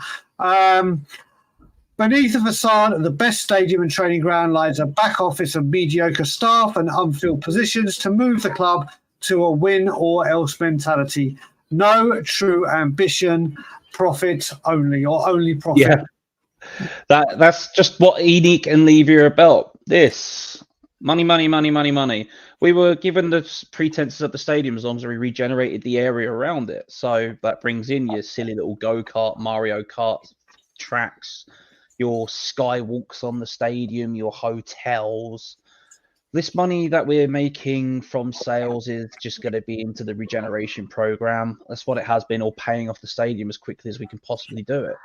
Beneath the facade of the best stadium and training ground lies a back office of mediocre staff and unfilled positions to move the club to a win or else mentality. No true ambition, profit only, or only profit. Yeah. That's just what Enoch and Levy are about. This money. We were given the pretenses of the stadium as long as we regenerated the area around it. So that brings in your silly little go-kart, Mario Kart tracks, your skywalks on the stadium, your hotels. This money that we're making from sales is just going to be into the regeneration program. That's what it has been, or paying off the stadium as quickly as we can possibly do it.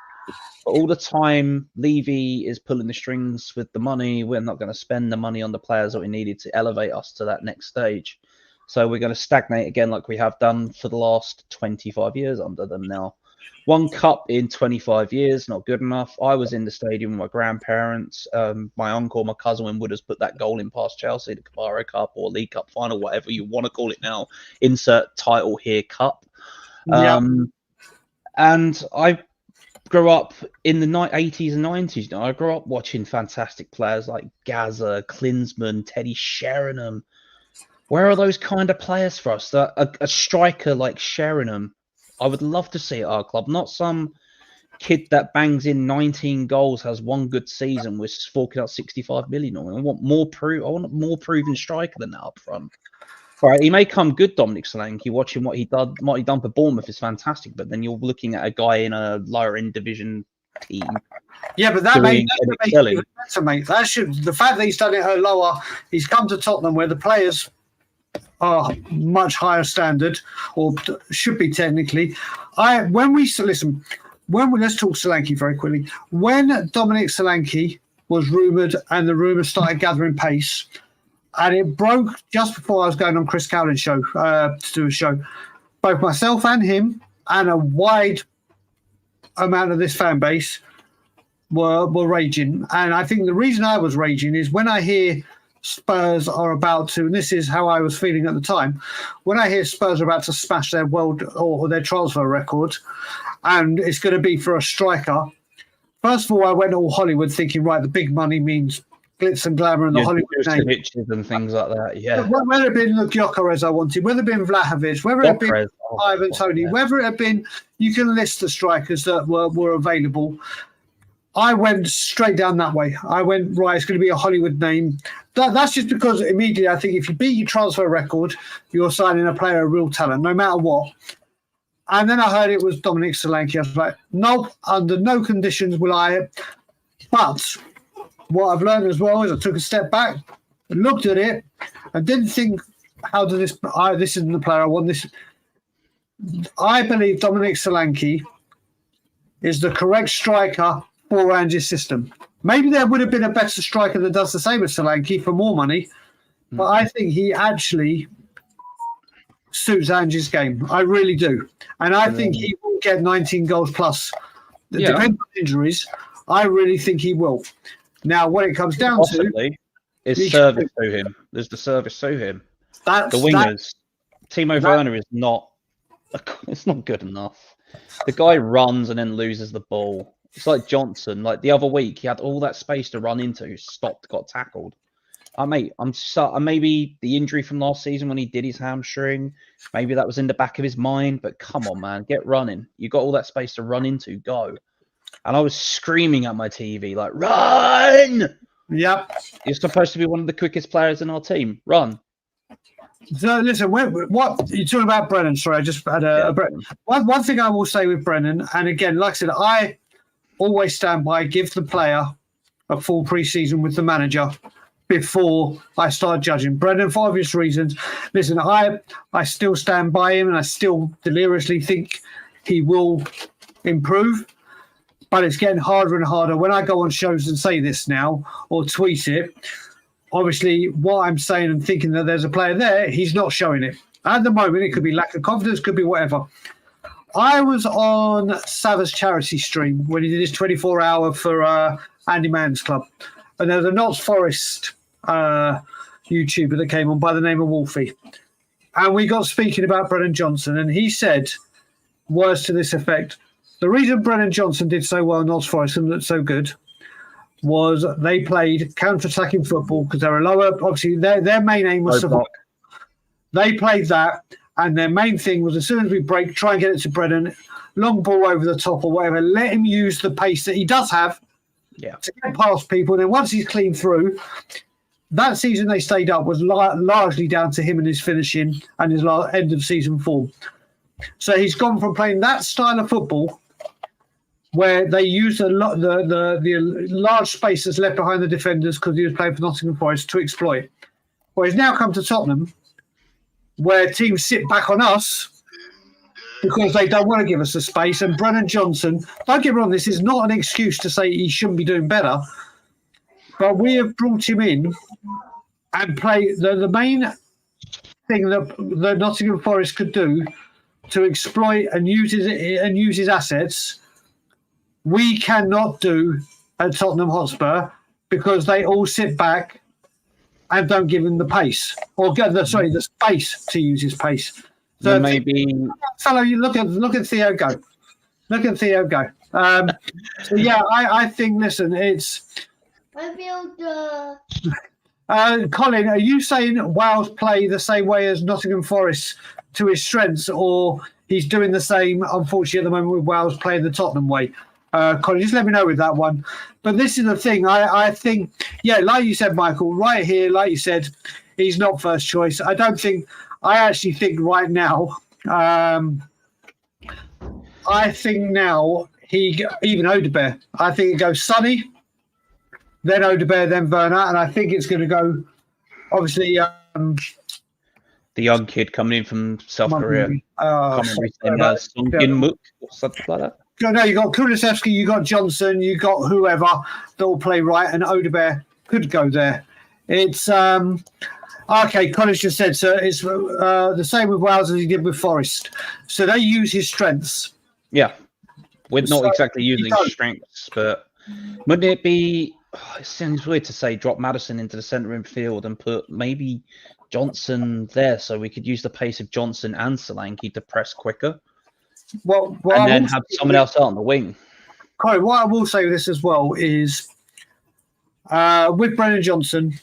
But all the time, Levy is pulling the strings with the money. We're not going to spend the money on the players that we needed to elevate us to that next stage. So we're going to stagnate again like we have done for the last 25 years under them now. One cup in 25 years, not good enough. I was in the stadium with my grandparents. My uncle, my cousin, when Wood has put that goal in past Chelsea, the Carabao Cup or League Cup final, whatever you want to call it now. Insert title here, cup. And I grew up in the 80s and 90s. I grew up watching fantastic players like Gaza, Klinsmann, Teddy Sheringham. Where are those kind of players for us? A striker like Sheringham, I would love to see at our club, not some kid that bangs in 19 goals, has one good season, we're forking out 65 million. I want more proven striker than that up front. All right, he may come good, Dominic Solanke. Watching what he done for Bournemouth is fantastic, but then you're looking at a guy in a lower end division team. Yeah, but that makes it better, mate. The fact that he's done it at lower, he's come to Tottenham where the players are much higher standard, or should be technically. Let's talk Solanke very quickly. When Dominic Solanke was rumoured and the rumours started gathering pace, and it broke just before I was going on Chris Cowlin's show to do a show, both myself and him and a wide amount of this fan base were raging. And I think the reason I was raging is when I hear Spurs are about to, and this is how I was feeling at the time, when I hear Spurs are about to smash their world or their transfer record, and it's going to be for a striker. First of all, I went all Hollywood thinking, right, the big money means glitz and glamour and the Hollywood name. And things like that, yeah. Whether it had been Gyökeres I wanted, whether it had been Vlahovic, whether it had been Ivan Toney, whether it had been, you can list the strikers that were available. I went straight down that way. I went, right, it's going to be a Hollywood name. That's just because immediately I think if you beat your transfer record, you're signing a player of real talent, no matter what. And then I heard it was Dominic Solanke. I was like, nope, under no conditions will I. But what I've learned as well is I took a step back and looked at it and didn't think, this isn't the player I want. I believe Dominic Solanke is the correct striker for Ange's system. Maybe there would have been a better striker that does the same as Solanke for more money, but I think he actually suits Ange's game. I really do. And I think he will get 19 goals plus. It depends on injuries. I really think he will. Now, what it comes down to is service to him. There's the service to him. The wingers. Timo Werner is not. It's not good enough. The guy runs and then loses the ball. It's like Johnson. Like the other week, he had all that space to run into, stopped, got tackled. Mate, maybe the injury from last season when he did his hamstring, maybe that was in the back of his mind. But come on, man, get running. You got all that space to run into. Go. And I was screaming at my TV like, "Run!" Yep. You're supposed to be one of the quickest players in our team. Run. So listen, what you're talking about, Brennan? Sorry, I just had a Brennan. One thing I will say with Brennan, and again, like I said, I always stand by give the player a full pre-season with the manager before I start judging. Brennan, for obvious reasons. Listen, I still stand by him, and I still deliriously think he will improve. But it's getting harder and harder. When I go on shows and say this now or tweet it, obviously what I'm saying and thinking that there's a player there, he's not showing it. At the moment, it could be lack of confidence, could be whatever. I was on Sava's charity stream when he did his 24-hour for Andy Mann's club. And there's a Notts Forest YouTuber that came on by the name of Wolfie. And we got speaking about Brennan Johnson. And he said words to this effect. The reason Brennan Johnson did so well in Notts Forest and looked so good was they played counter-attacking football because they were lower. Obviously, their main aim was survival. They played that, and their main thing was as soon as we break, try and get it to Brennan, long ball over the top or whatever, let him use the pace that he does have to get past people. And then once he's clean through, that season they stayed up was largely down to him and his finishing and his end of season form. So he's gone from playing that style of football where they use the large space that's left behind the defenders because he was playing for Nottingham Forest to exploit. Well, he's now come to Tottenham where teams sit back on us because they don't want to give us the space. And Brennan Johnson, don't get me wrong, this is not an excuse to say he shouldn't be doing better, but we have brought him in and play the main thing that Nottingham Forest could do to exploit and use his assets. We cannot do at Tottenham Hotspur because they all sit back and don't give him the pace or the space to use his pace. So maybe, fellow, you look at Theo go. Look at Theo go. So yeah, I think. Listen, it's. Colin, are you saying Wales play the same way as Nottingham Forest to his strengths, or he's doing the same? Unfortunately, at the moment with Wales playing the Tottenham way. Colin, just let me know with that one. But this is the thing. I think, yeah, like you said, Michael, right here, like you said, he's not first choice. I actually think right now, even Odebear, I think it goes Sonny, then Odebear, then Werner, and I think it's going to go, obviously, the young kid coming in from South Korea. Something like that. No, you got Kulusevski, you got Johnson, you got whoever that will play right, and Odebear could go there. It's okay. Collins just said so. It's the same with Wales as he did with Forest. So they use his strengths. Yeah, we're not exactly using strengths, but wouldn't it be? It seems weird to say drop Maddison into the centre midfield and put maybe Johnson there, so we could use the pace of Johnson and Solanke to press quicker. Well, and then have someone else out on the wing. Corey, what I will say with this as well is with Brennan Johnson,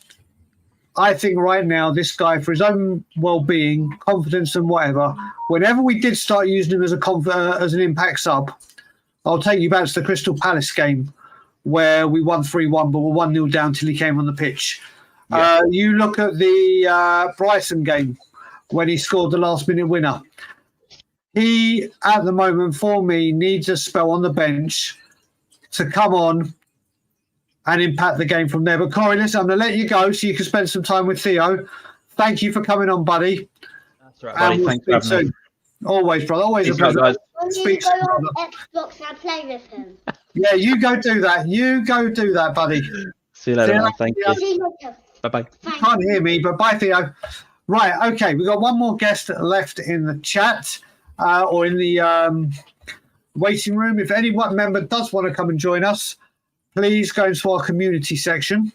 I think right now this guy, for his own well-being, confidence and whatever, whenever we did start using him as an impact sub, I'll take you back to the Crystal Palace game where we won 3-1 but were 1-0 down till he came on the pitch. Yeah. You look at the Brighton game when he scored the last-minute winner. He, at the moment, for me, needs a spell on the bench to come on and impact the game from there. But, Corey, listen, I'm going to let you go so you can spend some time with Theo. Thank you for coming on, buddy. That's right, buddy. We'll Thanks for having me. Always, brother. Always a pleasure. When you go on Xbox and play with him. Yeah, you go do that. You go do that, buddy. See you later, man. Thank you. Bye-bye. You can't hear me, but bye, Theo. Right, okay. We've got one more guest left in the chat. Or in the waiting room. If any member does want to come and join us, please go into our community section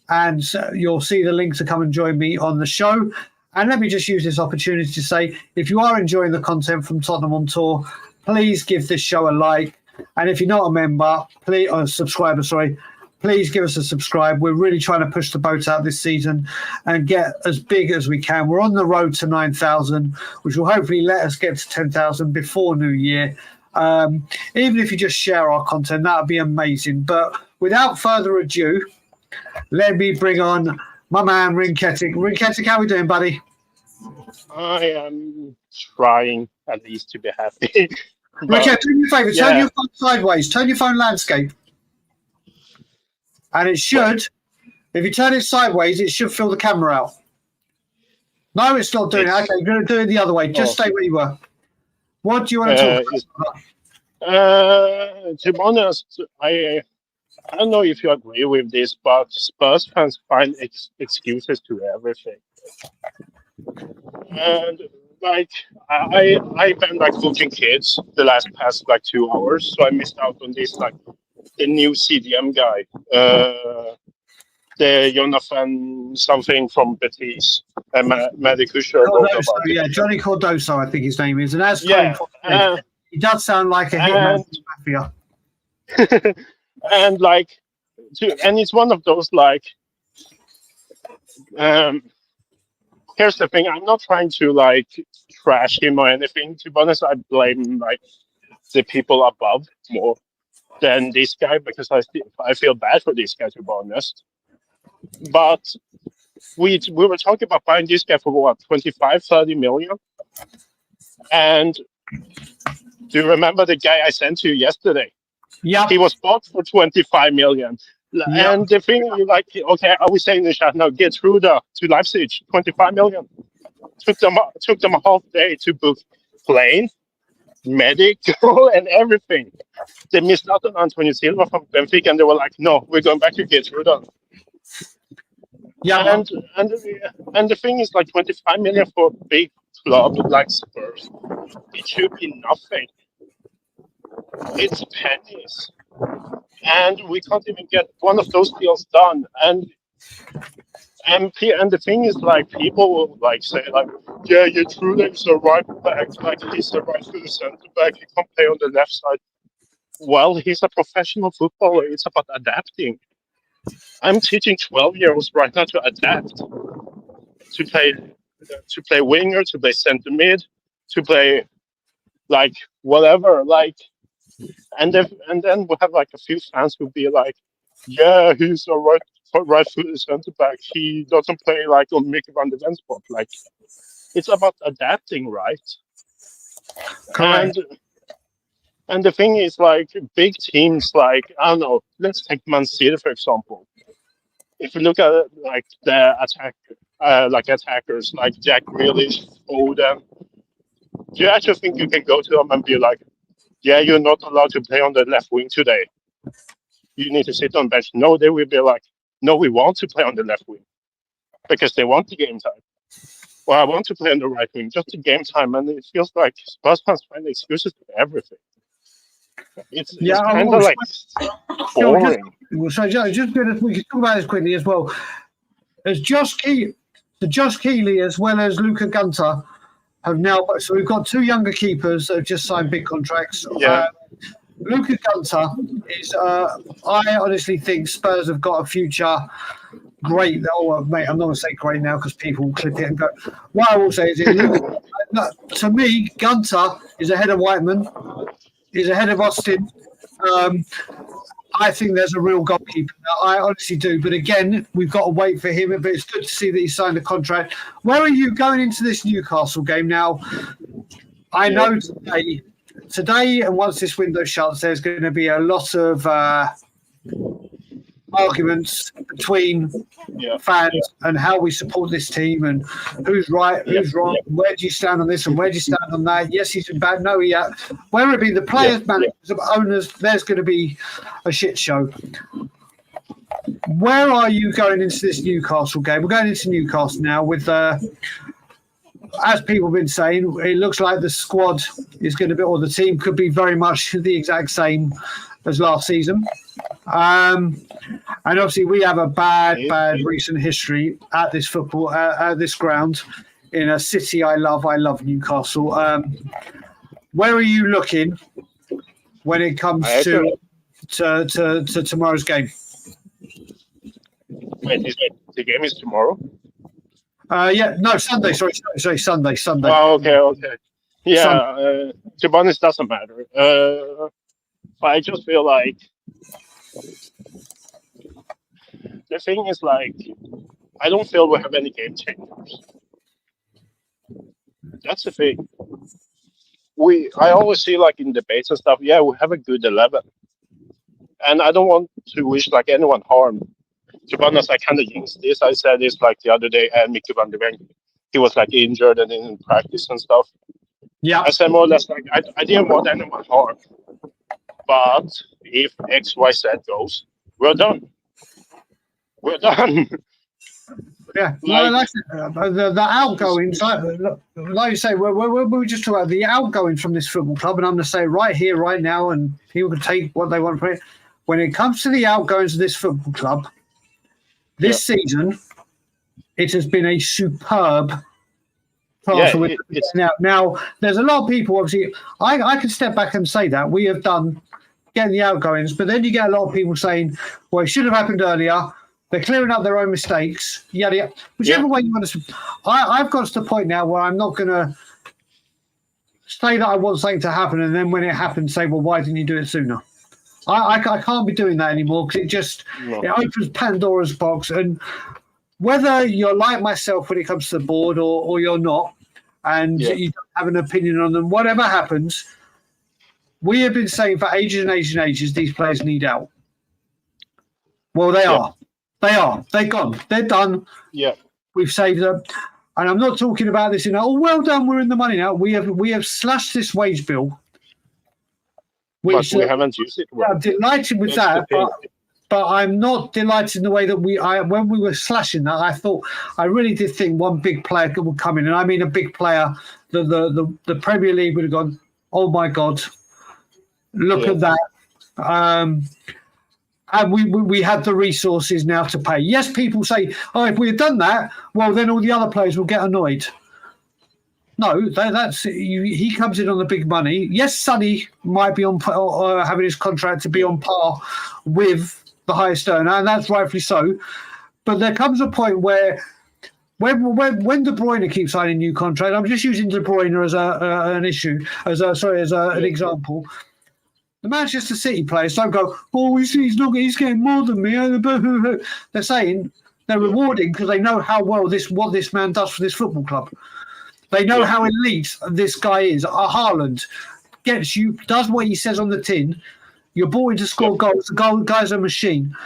and you'll see the link to come and join me on the show. And let me just use this opportunity to say, if you are enjoying the content from Tottenham on Tour, please give this show a like. And if you're not a member, please give us a subscribe. We're really trying to push the boat out this season and get as big as we can. We're on the road to 9,000, which will hopefully let us get to 10,000 before New Year. Even if you just share our content, that would be amazing. But without further ado, let me bring on my man, Rinketic. Rinketic, how are we doing, buddy? I am trying at least to be happy. Rinketic, do me a favour. Turn your phone sideways. Turn your phone landscape. And it should, if you turn it sideways, it should fill the camera out. No, it's not doing it. Okay, you're going to do it the other way. Just stay where you were. What do you want to talk about? To be honest, I don't know if you agree with this, but Spurs fans find excuses to everything. And like I've been like coaching kids the past 2 hours, so I missed out on this the new CDM guy, the Jonathan something from Betis, Medicuccio. Yeah, Johnny Cardoso, I think his name is, and as he does sound like a hitman mafia. And and it's one of those here's the thing. I'm not trying to like trash him or anything. To be honest, I blame like the people above more than this guy because I feel bad for this guy, to be honest. But we were talking about buying this guy for what, 25, 30 million? And do you remember the guy I sent to you yesterday? Yeah. He was bought for 25 million. Yeah. And the thing, like, okay, are we saying this? No, get through to Leipzig, 25 million. Took them a half day to book plane, medical, and everything. They missed out on Antonio Silva from Benfica, and they were like, no, we're going back to Gertruda. Yeah. And the thing is, like, 25 million for a big club like Spurs, it should be nothing. It's pennies. And we can't even get one of those deals done. And the thing is, like, people will like say, like, yeah, Gertruda is a right back, like he's a right foot center back, he can't play on the left side. Well, he's a professional footballer. It's about adapting. I'm teaching 12-year-olds right now to adapt, to play winger, to play center mid, to play like whatever, like, and then we'll have like a few fans who'll be like, yeah, he's a right foot center back. He doesn't play like on Mickey van der Ven spot. Like, it's about adapting, right? Correct. And the thing is, like, big teams, like, I don't know, let's take Man City, for example. If you look at it, like, the attackers, like Jack Grealish, Foden, do you actually think you can go to them and be like, yeah, you're not allowed to play on the left wing today. You need to sit on bench. No, they will be like, no, we want to play on the left wing because they want the game time. Well, I want to play on the right wing, just the game time. And it feels like Spurs fans find excuses for everything. It's kind of like boring. So just we can talk about this quickly as well. As Josh Keeley as well as Luca Gunter have now. So we've got two younger keepers that have just signed big contracts. Yeah. Luca Gunter is. I honestly think Spurs have got a future. Great. Oh, mate, I'm not going to say great now because people will clip it and go. What I will say is, to me, Gunter is ahead of Whiteman. He's ahead of Austin. I think there's a real goalkeeper. I honestly do. But again, we've got to wait for him. But it's good to see that he signed a contract. Where are you going into this Newcastle game now? I know today, and once this window shuts, there's going to be a lot of arguments between fans and how we support this team and who's right, who's wrong, where do you stand on this and where do you stand on that? Yes, he's been bad. No, whether it be the players, managers, owners, there's going to be a shit show. Where are you going into this Newcastle game? We're going into Newcastle now with, as people have been saying, it looks like the squad is going to be, or the team could be very much the exact same as last season. And obviously we have a bad recent history at this at this ground in a city I love Newcastle. Where are you looking when it comes to tomorrow's game? Wait, the game is tomorrow? Sunday. Sorry, Sunday. Oh, okay. Yeah, to be honest, doesn't matter. But I just feel like the thing is, like, I don't feel we have any game changers. That's the thing. I always see, like, in debates and stuff, we have a good 11. And I don't want to wish, like, anyone harm. To be honest, I kind of jinxed this. I said this, like, the other day, and Mickey van der Ven, he was, like, injured and in practice and stuff. Yeah. I said more or less, like, I didn't want anyone harm. But if X, Y, Z goes, we're done. We're done. Yeah, the outgoings, like you say, we're just talking about the outgoings from this football club, and I'm going to say right here, right now, and people can take what they want from it. When it comes to the outgoings of this football club, this season, it has been a superb transfer. Now, there's a lot of people, obviously, I can step back and say that. We have done getting the outgoings, but then you get a lot of people saying, well, it should have happened earlier. They're clearing up their own mistakes. Yada yada. Whichever way you want to. I've got to the point now where I'm not going to say that I want something to happen, and then when it happens, say, "Well, why didn't you do it sooner?" I can't be doing that anymore because it opens Pandora's box. And whether you're like myself when it comes to the board or you're not, and you don't have an opinion on them, whatever happens, we have been saying for ages and ages and ages these players need out. Well, they are. They are. They're gone. They're done. Yeah. We've saved them. And I'm not talking about this in, oh, well done, we're in the money now. We have slashed this wage bill. Which, but we haven't used it well. I'm delighted with that, but I'm not delighted in the way that when we were slashing that, I really did think one big player would come in, and I mean a big player. The Premier League would have gone, oh my God, look at that, and we had the resources now to pay. Yes, people say, oh, if we had done that, well, then all the other players will get annoyed. No, that's he comes in on the big money. Yes, Sonny might be on having his contract to be on par with the highest earner, and that's rightfully so. But there comes a point where when De Bruyne keeps signing new contract, I'm just using De Bruyne as an example. The Manchester City players don't go, oh, he's getting more than me. They're saying they're rewarding because they know how well what this man does for this football club. They know how elite this guy is. Haaland does what he says on the tin. You're brought in to score goals. The guy's a machine.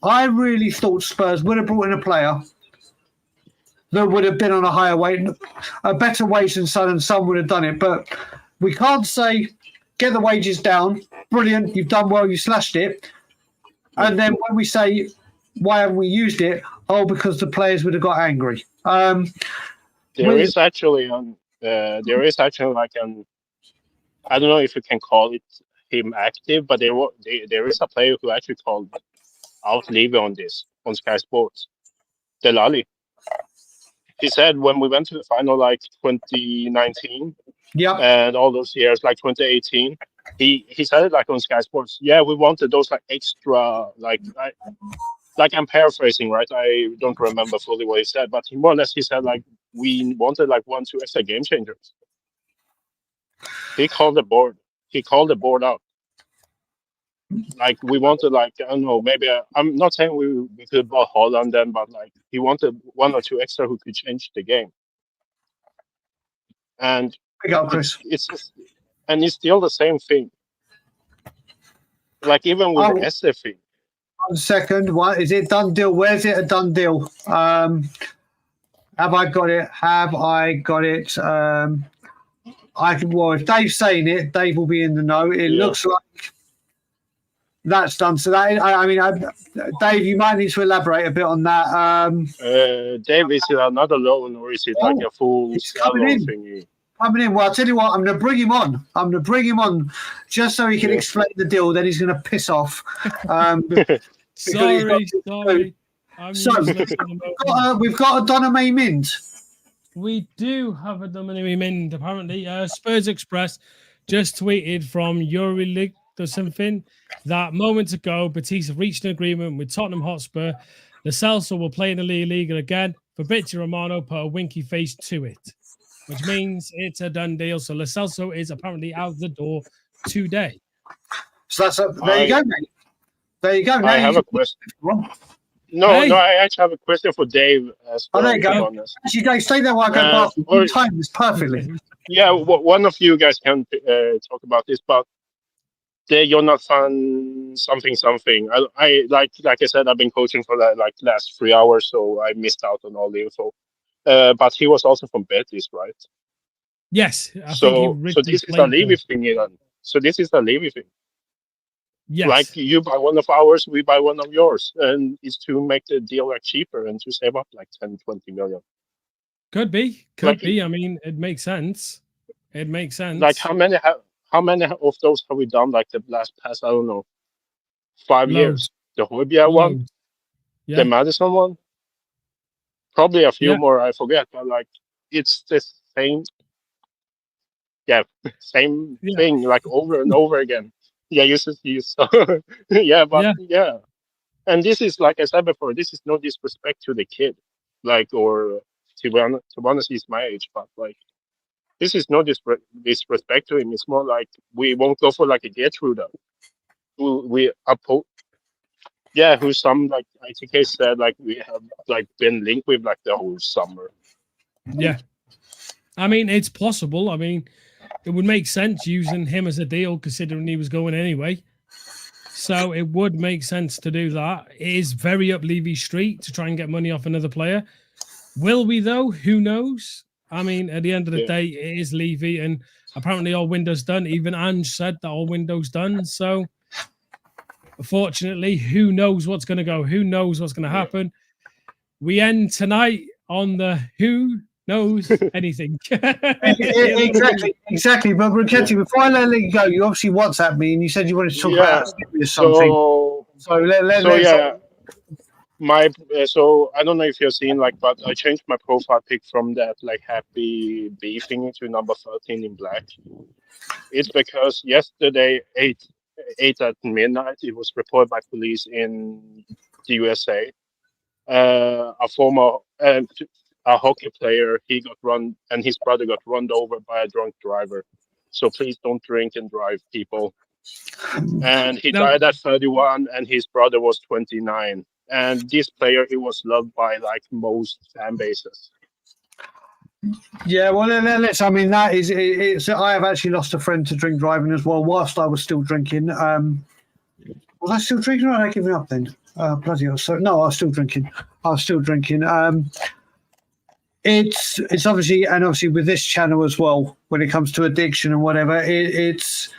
I really thought Spurs would have brought in a player that would have been on a higher wage, a better wage than Son, and Son would have done it. But we can't say, get the wages down. Brilliant. You've done well. You slashed it. And then when we say, why haven't we used it? Oh, because the players would have got angry. There is actually like I don't know if you can call it him active, but there is a player who actually called out Levy on this on Sky Sports, Delali. He said when we went to the final, like 2019, and all those years, like 2018, he said it like on Sky Sports. Yeah, we wanted those like extra, like I'm paraphrasing, right? I don't remember fully what he said, but more or less he said like we wanted like 1-2 extra game changers. He called the board. He called the board out. Like we wanted, like I don't know, maybe I'm not saying we could buy Holland then, but like he wanted 1 or 2 extra who could change the game. And Chris. It's still the same thing. Like even with the SF thing. 1 second. What is it? Done deal. Where's it a done deal? Have I got it? If Dave's saying it, Dave will be in the know. It looks like that's done. So Dave, you might need to elaborate a bit on that. Dave, is it another loan or is it like a full loan thingy? Coming in. Well, I'll tell you what, I'm going to bring him on. Just so he can explain the deal. Then he's going to piss off. Sorry. We've got a Donnarumma Mind. We do have a Donnarumma Mind, apparently. Spurs Express just tweeted from EuroLeague or something that moments ago, Batista reached an agreement with Tottenham Hotspur. The Celso will play in the League again. Fabrizio Romano put a winky face to it, which means it's a done deal. So Lo Celso is apparently out the door today. So there you go, mate. There you go. I have a question. No, I actually have a question for Dave. There you go. Actually, Dave, stay there while I go back. You time this perfectly. Yeah, one of you guys can talk about this, but you're not fun something. I like I said, I've been coaching for the last 3 hours, so I missed out on all the info. But he was also from Betis, right? Yes. So this is a Levy thing, then. So this is a Levy thing. Yes. Like you buy one of ours, we buy one of yours, and it's to make the deal cheaper and to save up 10, 20 million. Could be. I mean, it makes sense. Like how many of those have we done? Like the past, I don't know, 5 years. The Højbjerg one, the Madison one, probably a few more. I forget, but it's the same. Yeah, same thing, over and over again. Yeah, you should use. Yeah. And this is, like I said before, this is no disrespect to the kid, like, or to be honest, he's my age, but like, this is no disrespect to him. It's more like we won't go for like a Gertrude, who we uphold. Yeah, who some like ITK said like we have like been linked with like the whole summer. Yeah. I mean, it's possible. I mean, it would make sense using him as a deal considering he was going anyway. So it would make sense to do that. It is very up Levy Street to try and get money off another player. Will we though? Who knows? I mean, at the end of the day, it is Levy, and apparently all windows done. Even Ange said that all windows done. So unfortunately, who knows what's going to go? Who knows what's going to happen? We end tonight on the who knows anything. exactly. But Riquetti, before I let you go, you obviously WhatsApp me and you said you wanted to talk about something. So so I don't know if you've seen like, but I changed my profile pic from that like happy B thingy to number 13 in black. It's because yesterday 8 at midnight it was reported by police in the USA. A former a hockey player, he got run, and his brother got run over by a drunk driver. So please don't drink and drive, people. And he died at 31, and his brother was 29. And this player, he was loved by like most fan bases. Yeah, well, let's. I mean, that is. It's. I have actually lost a friend to drink driving as well, whilst I was still drinking. Was I still drinking, or had I given up then? Bloody hell! So no, I was still drinking. It's obviously, and obviously with this channel as well, when it comes to addiction and whatever, it's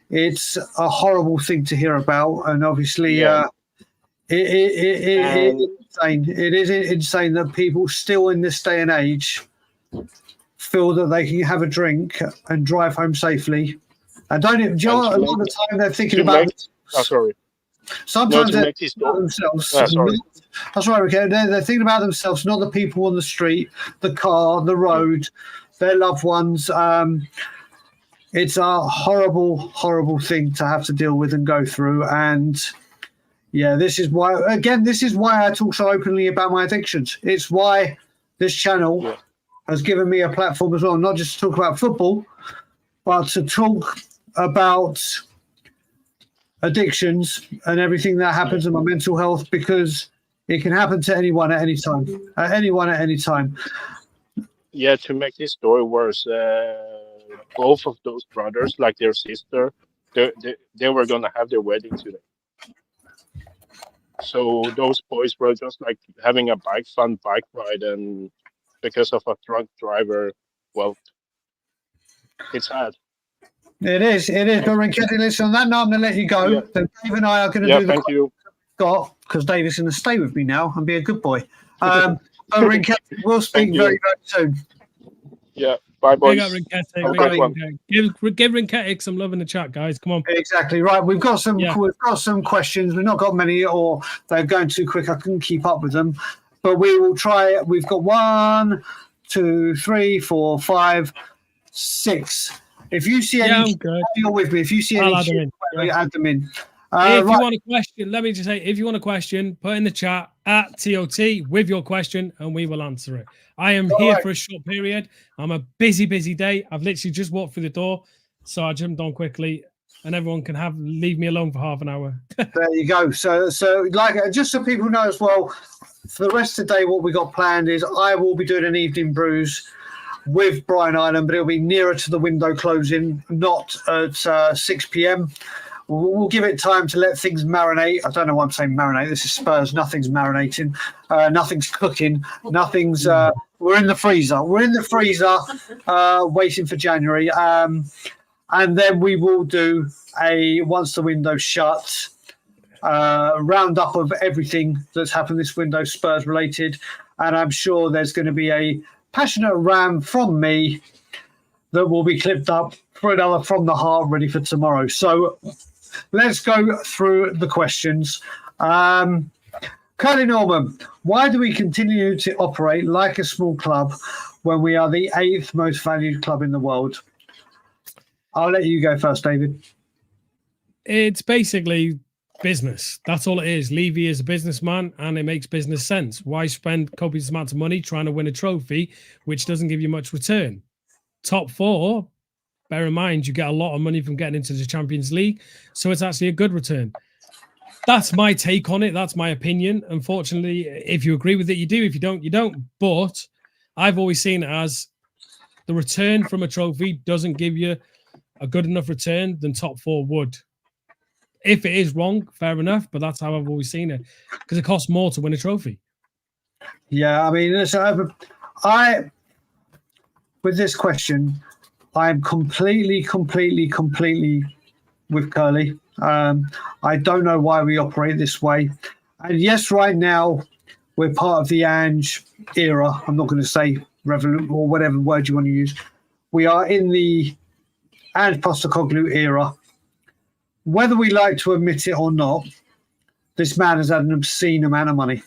a horrible thing to hear about, and obviously, it's insane. It is insane that people still in this day and age feel that they can have a drink and drive home safely, and a lot of the time they're thinking about. Sometimes they're thinking about themselves. That's right, okay. They're thinking about themselves, not the people on the street, the car, the road, their loved ones. It's a horrible, horrible thing to have to deal with and go through. And yeah, this is why I talk so openly about my addictions. It's why this channel has given me a platform as well, not just to talk about football, but to talk about addictions and everything that happens in my mental health, because it can happen to anyone at any time. Yeah, to make this story worse, both of those brothers, like their sister, they were gonna have their wedding today. So those boys were just like having a fun bike ride, and because of a drunk driver, well, it's sad. It is. But Rinketti, listen, on that note, I'm going to let you go. Yeah. Then Dave and I are going to do thank you. Scott, because Dave is going to stay with me now and be a good boy. But Rinketti, we'll speak very, very soon. Yeah, bye, boys. Give Rinketti some love in the chat, guys. Come on. Exactly right. We've got some questions. We've not got many, or they're going too quick. I couldn't keep up with them. But we will try. We've got 1, 2, 3, 4, 5, 6. If you see any, you're with me. If you see any, add them in. If you want a question, let me just say, if you want a question, put in the chat at TOT with your question, and we will answer it. I am here for a short period. I'm a busy day. I've literally just walked through the door, so I jumped on quickly, and everyone can leave me alone for half an hour. There you go. So like, just so people know as well, for the rest of the day, what we got planned is I will be doing an evening brews with Brian Island, but it'll be nearer to the window closing, not at 6 p.m. We'll give it time to let things marinate. I don't know why I'm saying marinate. This is Spurs. Nothing's marinating. Nothing's cooking. Nothing's. We're in the freezer. Waiting for January. And then we will do once the window's shut, roundup of everything that's happened this window, Spurs related. And I'm sure there's going to be a passionate ram from me that will be clipped up for another From the Heart ready for tomorrow. So let's go through the questions. Curly Norman, why do we continue to operate like a small club when we are the 8th most valued club in the world? I'll let you go first, David. It's basically business. That's all it is. Levy is a businessman and it makes business sense. Why spend copious amounts of money trying to win a trophy which doesn't give you much return? Top 4, bear in mind, you get a lot of money from getting into the Champions League, so it's actually a good return. That's my take on it. That's my opinion. Unfortunately, if you agree with it, you do. If you don't, you don't. But I've always seen it as the return from a trophy doesn't give you a good enough return than top 4 would. If it is wrong, fair enough, but that's how I've always seen it, because it costs more to win a trophy. Yeah, I mean, with this question, I'm completely with Curly. I don't know why we operate this way. And yes, right now, we're part of the Ange era. I'm not going to say Revolut or whatever word you want to use. We are in the Ange Postecoglou era. Whether we like to admit it or not, this man has had an obscene amount of money.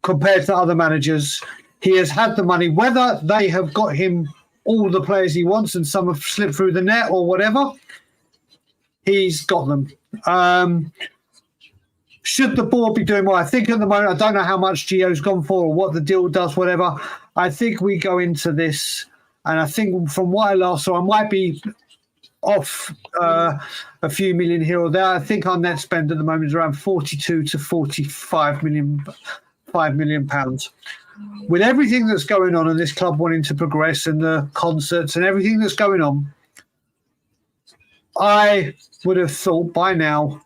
Compared to other managers, he has had the money, whether they have got him all the players he wants and some have slipped through the net or whatever, he's got them. Should the board be doing more? I think at the moment, I don't know how much Gio's gone for or what the deal does, whatever. I think we go into this, and I think from what I last saw, I might be off a few million here or there. I think our net spend at the moment is around 42 to 45 million, £5 million. With everything that's going on and this club wanting to progress and the concerts and everything that's going on, I would have thought by now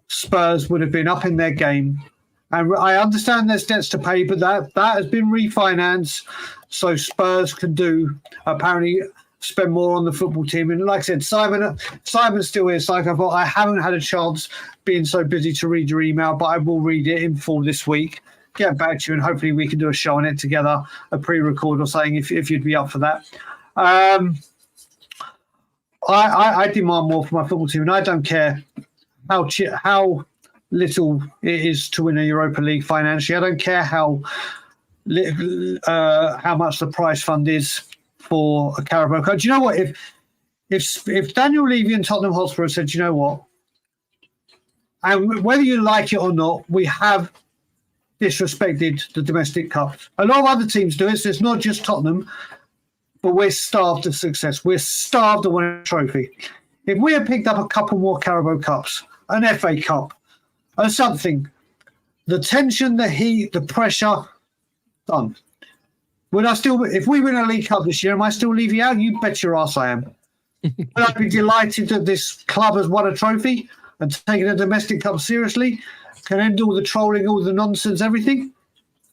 Spurs would have been up in their game. And I understand there's debts to pay, but that has been refinanced, so Spurs can apparently spend more on the football team. And like I said, Simon's still here. So I haven't had a chance being so busy to read your email, but I will read it in full this week. Get back to you, and hopefully we can do a show on it together, a pre-record or something, if you'd be up for that. I demand more from my football team, and I don't care how little it is to win a Europa League financially. I don't care how much the prize fund is for a Carabao Cup. Do you know what? If Daniel Levy and Tottenham Hotspur said, "Do you know what? And whether you like it or not, we have disrespected the domestic cups. A lot of other teams do it, so it's not just Tottenham, but we're starved of success. We're starved of winning a trophy. If we had picked up a couple more Carabao Cups, an FA Cup, or something, the tension, the heat, the pressure, done. Would I still, if we win a League Cup this year, am I still leaving out? You bet your ass I am. Would I be delighted that this club has won a trophy and taken a domestic cup seriously? Can end all the trolling, all the nonsense, everything?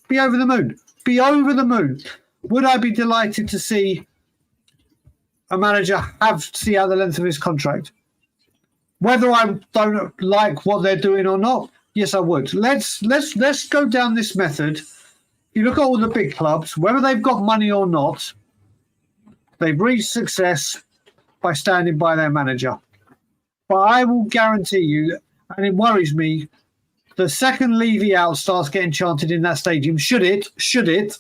Be over the moon. Be over the moon. Would I be delighted to see a manager see out the length of his contract? Whether I don't like what they're doing or not, yes, I would. Let's go down this method. You look at all the big clubs, whether they've got money or not, they've reached success by standing by their manager. But I will guarantee you, and it worries me, the second Levy out starts getting chanted in that stadium. Should it,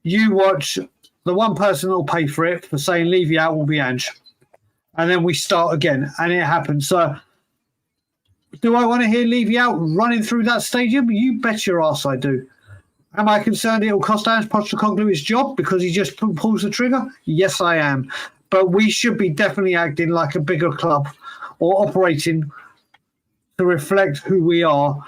you watch the one person that will pay for it for saying Levy out will be Ange. And then we start again, and it happens. So do I want to hear Levy out running through that stadium? You bet your ass I do. Am I concerned it will cost Ange Postecoglou his job because he just pulls the trigger? Yes, I am. But we should be definitely acting like a bigger club or operating to reflect who we are,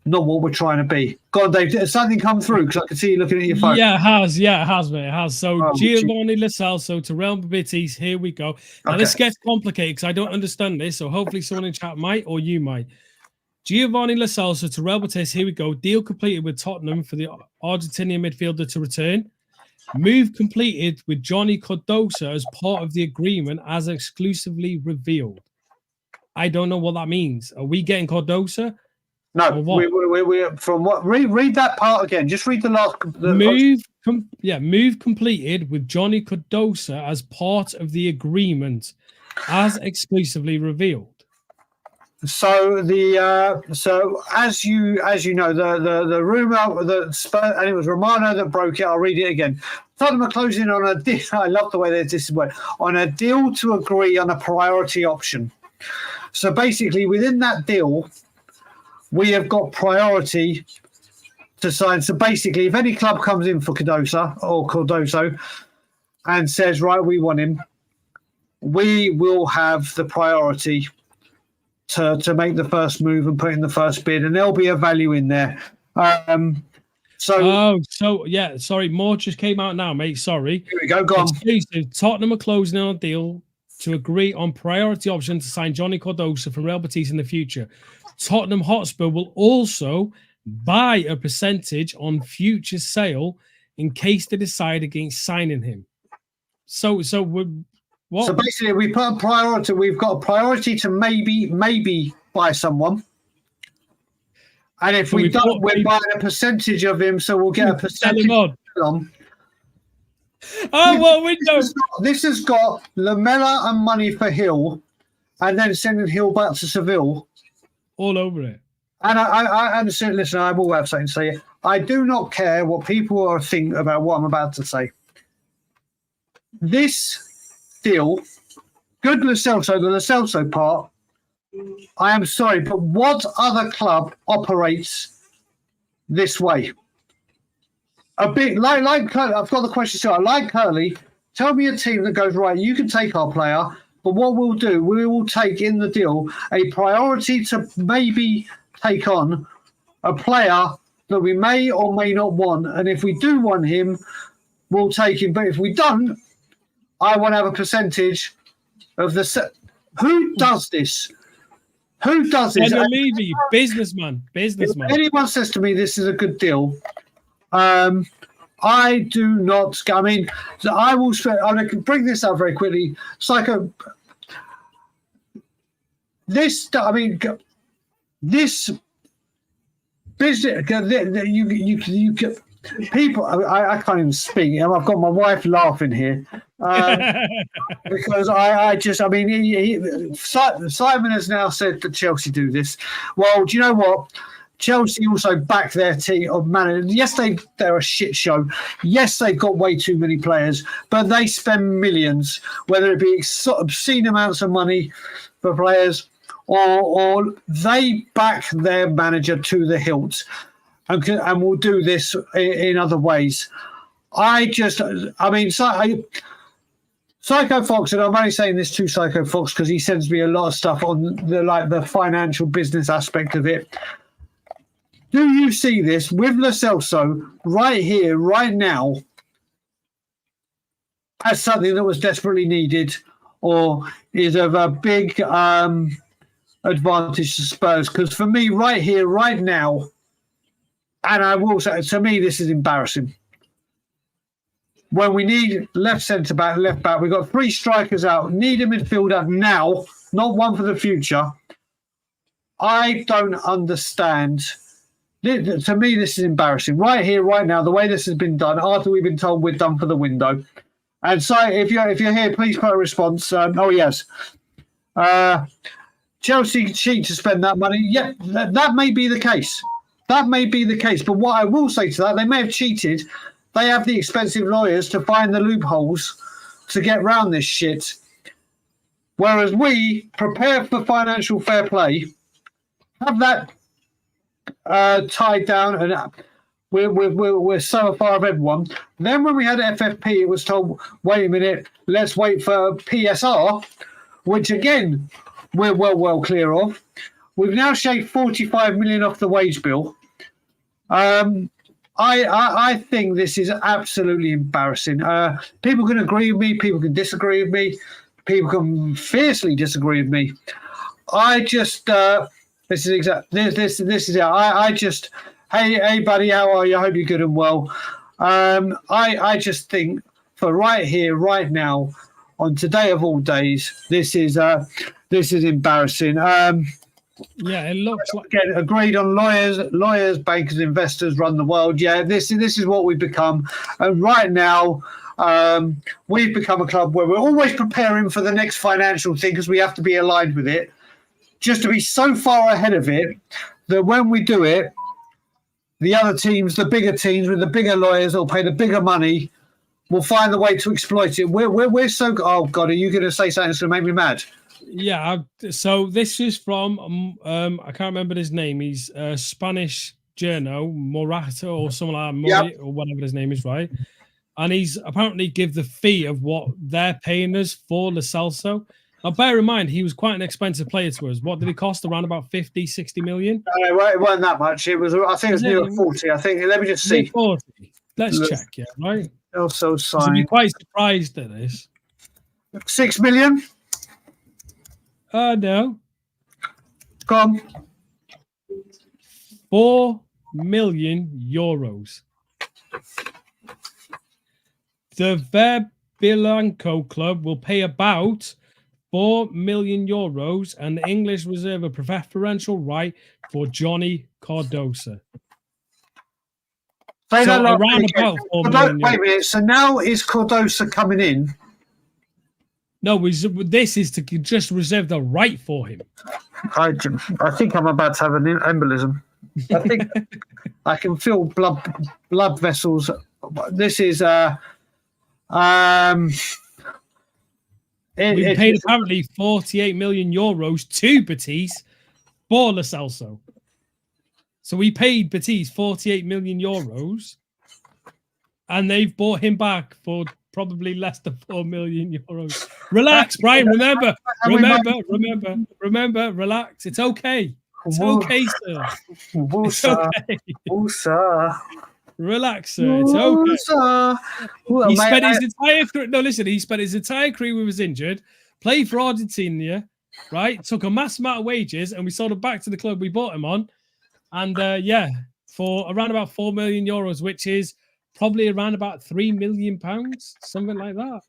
not what we're trying to be. God, Dave, has something come through? Because I can see you looking at your phone. Yeah, it has. Yeah, it has, mate. It has. So Giovanni Lo Celso to Real Betis. Here we go. Now, this gets complicated because I don't understand this. So hopefully someone in chat might, or you might. Giovanni Lo Celso to Real Betis. Here we go. Deal completed with Tottenham for the Argentinian midfielder to return. Move completed with Johnny Cardoso as part of the agreement as exclusively revealed. I don't know what that means. Are we getting Cardoso? No, we from what? Read that part again. Just read the last. Move completed with Johnny Cardoso as part of the agreement, as exclusively revealed. So as you know, the rumor that Spurs, and it was Romano that broke it. I'll read it again. Tottenham are closing on a deal. I love the way this is worded. On a deal to agree on a priority option. So basically, within that deal, we have got priority to sign. So basically, if any club comes in for Cardoso and says, right, we want him, we will have the priority to make the first move and put in the first bid, and there'll be a value in there. Sorry, more just came out now, mate. Sorry. Here we go. Go on. Exclusive. Tottenham are closing on a deal to agree on priority option to sign Johnny Cardoso from Real Betis in the future. Tottenham Hotspur will also buy a percentage on future sale in case they decide against signing him. So what? So basically, we put a priority. We've got a priority to maybe buy someone, and if we don't, we're buying a percentage of him. So we'll get a percentage on. Oh, what window? This has got Lamela and money for Hill, and then sending Hill back to Seville. All over it. And I understand. Listen, I will have something to say. I do not care what people are think about what I'm about to say. This deal, good Celso, the Celso part. I am sorry, but what other club operates this way? A bit like I've got the question. So I like Curly. Tell me a team that goes, right, you can take our player, but what we'll do, we will take in the deal a priority to maybe take on a player that we may or may not want. And if we do want him, we'll take him. But if we don't, I want to have a percentage of the set. Who does this? Who does this? Levy, businessman. If anyone says to me this is a good deal, I do not. I mean, I will. I can bring this up very quickly. Psycho. This. I mean, this business. You people. I can't even speak. I've got my wife laughing here because I just. I mean, Simon has now said that Chelsea do this. Well, do you know what? Chelsea also back their team of managers. Yes, they're a shit show. Yes, they've got way too many players, but they spend millions, whether it be obscene amounts of money for players, or they back their manager to the hilt, and will do this in other ways. Psycho Fox, and I'm only saying this to Psycho Fox because he sends me a lot of stuff on the financial business aspect of it. Do you see this with Lo Celso right here, right now, as something that was desperately needed, or is of a big advantage to Spurs? Because for me, right here, right now, and I will say, to me, this is embarrassing. When we need left centre back, left back, we've got 3 strikers out, need a midfielder now, not one for the future. I don't understand. To me, this is embarrassing. Right here, right now, the way this has been done, after we've been told we're done for the window. And so if you're here, please put a response. Yes. Chelsea cheat to spend that money. Yeah, that may be the case. That may be the case. But what I will say to that, they may have cheated. They have the expensive lawyers to find the loopholes to get round this shit. Whereas we prepare for financial fair play, have that tied down, and we're so far of everyone. Then when we had FFP, it was told, wait a minute, let's wait for PSR, which again we're well clear of. We've now shaved 45 million off the wage bill. I think this is absolutely embarrassing. People can agree with me, people can disagree with me, people can fiercely disagree with me. I just this is it. I just, hey buddy, how are you? I hope you're good and well. I just think for right here, right now, on today of all days, this is embarrassing. Yeah, it looks like again, agreed on lawyers, bankers, investors run the world. Yeah, this is what we've become. And right now, we've become a club where we're always preparing for the next financial thing because we have to be aligned with it. Just to be so far ahead of it that when we do it, the other teams, the bigger teams with the bigger lawyers that'll pay the bigger money, will find the way to exploit it. We're so. Oh God, are you going to say something that's going to make me mad? Yeah. So this is from I can't remember his name. He's a Spanish journo, Morata or something like that, or whatever his name is, right? And he's apparently give the fee of what they're paying us for the Celso. Now, bear in mind, he was quite an expensive player to us. What did he cost? Around about 50, 60 million? No, it wasn't that much. It was, I think it was near 40. I think, let me just see. 40. Let's check, yeah, right? Also I'd be signed. quite surprised at this. 6 million? No. Go on. 4 million euros. The Verbilanco club will pay about 4 million euros, and the English reserve a preferential right for Johnny Cardosa. Say So that last around bit again. about 4 million. Wait a minute. So now is Cardosa coming in? No, this is to just reserve the right for him. I think I'm about to have an embolism. I think I can feel blood vessels. This is we paid apparently 48 million euros to Betis for Lo Celso. So we paid Betis 48 million euros, and they've bought him back for probably less than 4 million euros. Relax, Brian. Remember, relax. It's okay. It's okay, sir. It's okay. Relax, sir. It's okay. He spent his entire career. No, listen. He spent his entire career when he was injured. Played for Argentina, right? Took a mass amount of wages, and we sold him back to the club we bought him on. And for around about 4 million euros, which is probably around about £3 million, something like that.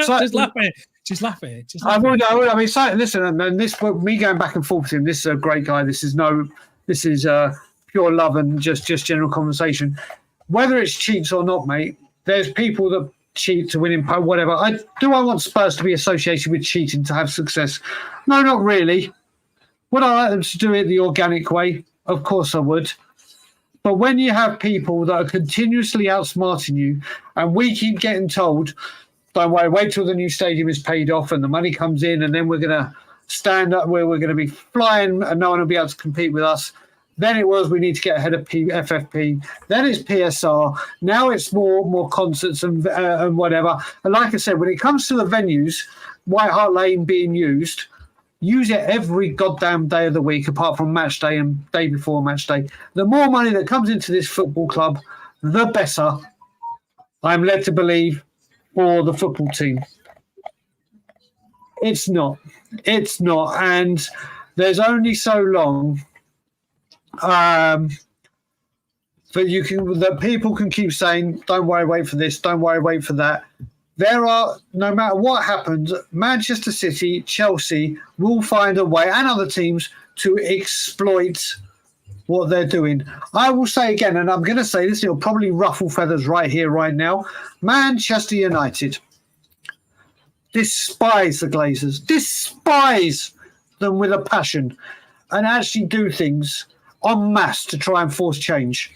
So, just laugh at it. Just laugh at it. I mean, listen, and this, me going back and forth with him, this is a great guy. This is pure love and just general conversation. Whether it's cheats or not, mate, there's people that cheat to win in whatever. I want Spurs to be associated with cheating to have success? No, not really. Would I like them to do it the organic way? Of course I would. But when you have people that are continuously outsmarting you, and we keep getting told, don't worry, wait till the new stadium is paid off and the money comes in, and then we're going to stand up where we're going to be flying and no one will be able to compete with us. Then it was we need to get ahead of FFP. Then it's PSR. Now it's more concerts and whatever. And like I said, when it comes to the venues, White Hart Lane being used, use it every goddamn day of the week, apart from match day and day before match day. The more money that comes into this football club, the better, I'm led to believe, for the football team. It's not. And there's only so long that people can keep saying, don't worry, wait for this, don't worry, wait for that. There are, no matter what happens, Manchester City, Chelsea will find a way, and other teams, to exploit what they're doing. I will say again, and I'm going to say this, it'll probably ruffle feathers right here, right now. Manchester United despise the Glazers, despise them with a passion, and actually do things en masse to try and force change.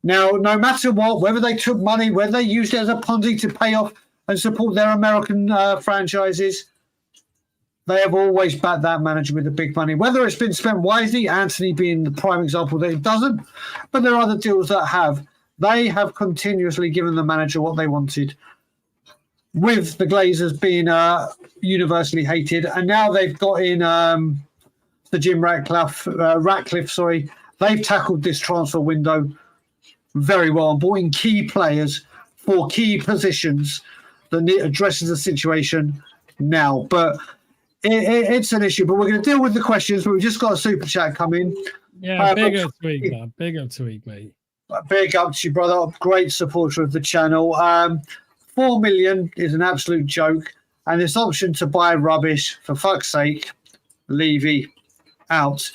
Now, no matter what, whether they took money, whether they used it as a Ponzi to pay off and support their American franchises, they have always backed that manager with the big money. Whether it's been spent wisely, Anthony being the prime example that it doesn't, but there are other deals that have. They have continuously given the manager what they wanted, with the Glazers being universally hated. And now they've got in the Jim Ratcliffe. They've tackled this transfer window very well and brought in key players for key positions that addresses the situation now. But it's an issue. But we're going to deal with the questions. But we've just got a super chat coming. Yeah, big up to week, man. Big up to week, mate. Big up to you, brother. Great supporter of the channel. 4 million is an absolute joke. And this option to buy rubbish, for fuck's sake, Levy out.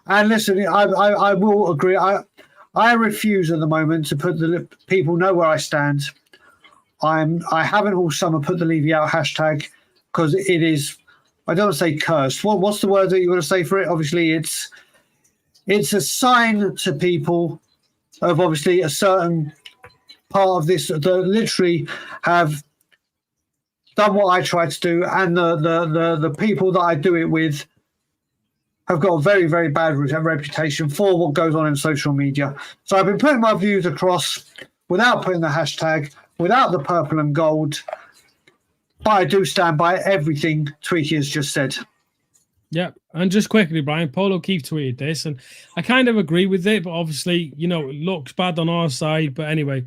And listen, I will agree. I refuse at the moment to put the people know where I stand. I haven't all summer put the Levy out hashtag because it is, I don't want to say cursed. What's the word that you want to say for it? Obviously, it's a sign to people of obviously a certain part of this that literally have done what I try to do, and the people that I do it with have got a very, very bad reputation for what goes on in social media. So I've been putting my views across without putting the hashtag, without the purple and gold, but I do stand by everything Tweaky has just said. Yeah, and just quickly, Brian, Polo Keefe tweeted this, and I kind of agree with it, but obviously, it looks bad on our side. But anyway,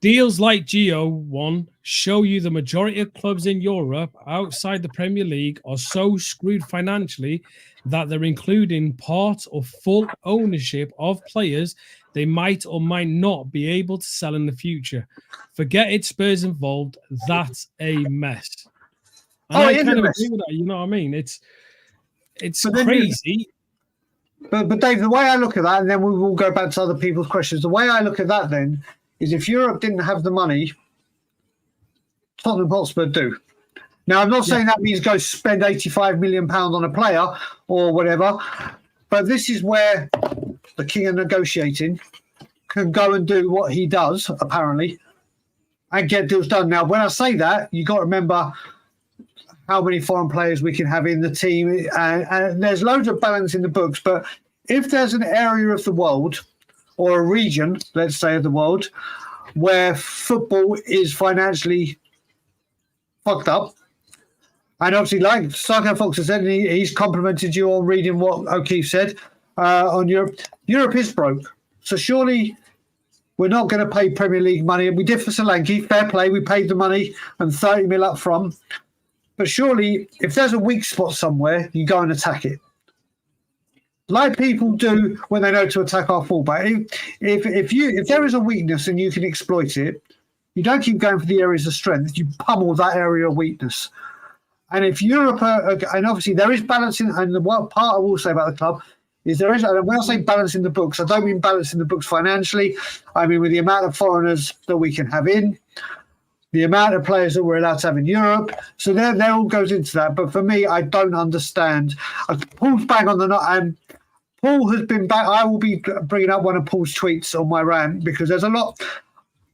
deals like Geo1 show you the majority of clubs in Europe outside the Premier League are so screwed financially that they're including part or full ownership of players they might or might not be able to sell in the future. Forget it, Spurs involved. That's a mess. And I kind of agree with that. You know what I mean? It's crazy. But Dave, the way I look at that, and then we will go back to other people's questions. The way I look at that then is if Europe didn't have the money, Tottenham Hotspur do. Now, I'm not saying that means go spend £85 million on a player or whatever, but this is where the king of negotiating can go and do what he does, apparently, and get deals done. Now, when I say that, you got to remember how many foreign players we can have in the team, and there's loads of balance in the books, but if there's an area of the world or a region, let's say, of the world, where football is financially fucked up, and obviously, like Psycho Fox has said, and he's complimented you on reading what O'Keefe said on Europe. Europe is broke. So surely we're not going to pay Premier League money. We did for Solanke, fair play. We paid the money and 30 mil up front. But surely, if there's a weak spot somewhere, you go and attack it. Like people do when they know to attack our fullback. If there is a weakness and you can exploit it, you don't keep going for the areas of strength. You pummel that area of weakness. And if Europe, and obviously there is balance in, and the one part I will say about the club is there is, and when I say balance in the books, I don't mean balance in the books financially. I mean with the amount of foreigners that we can have in, the amount of players that we're allowed to have in Europe. So there all goes into that. But for me, I don't understand. Paul's bang on the nut, and Paul has been back. I will be bringing up one of Paul's tweets on my rant because there's a lot.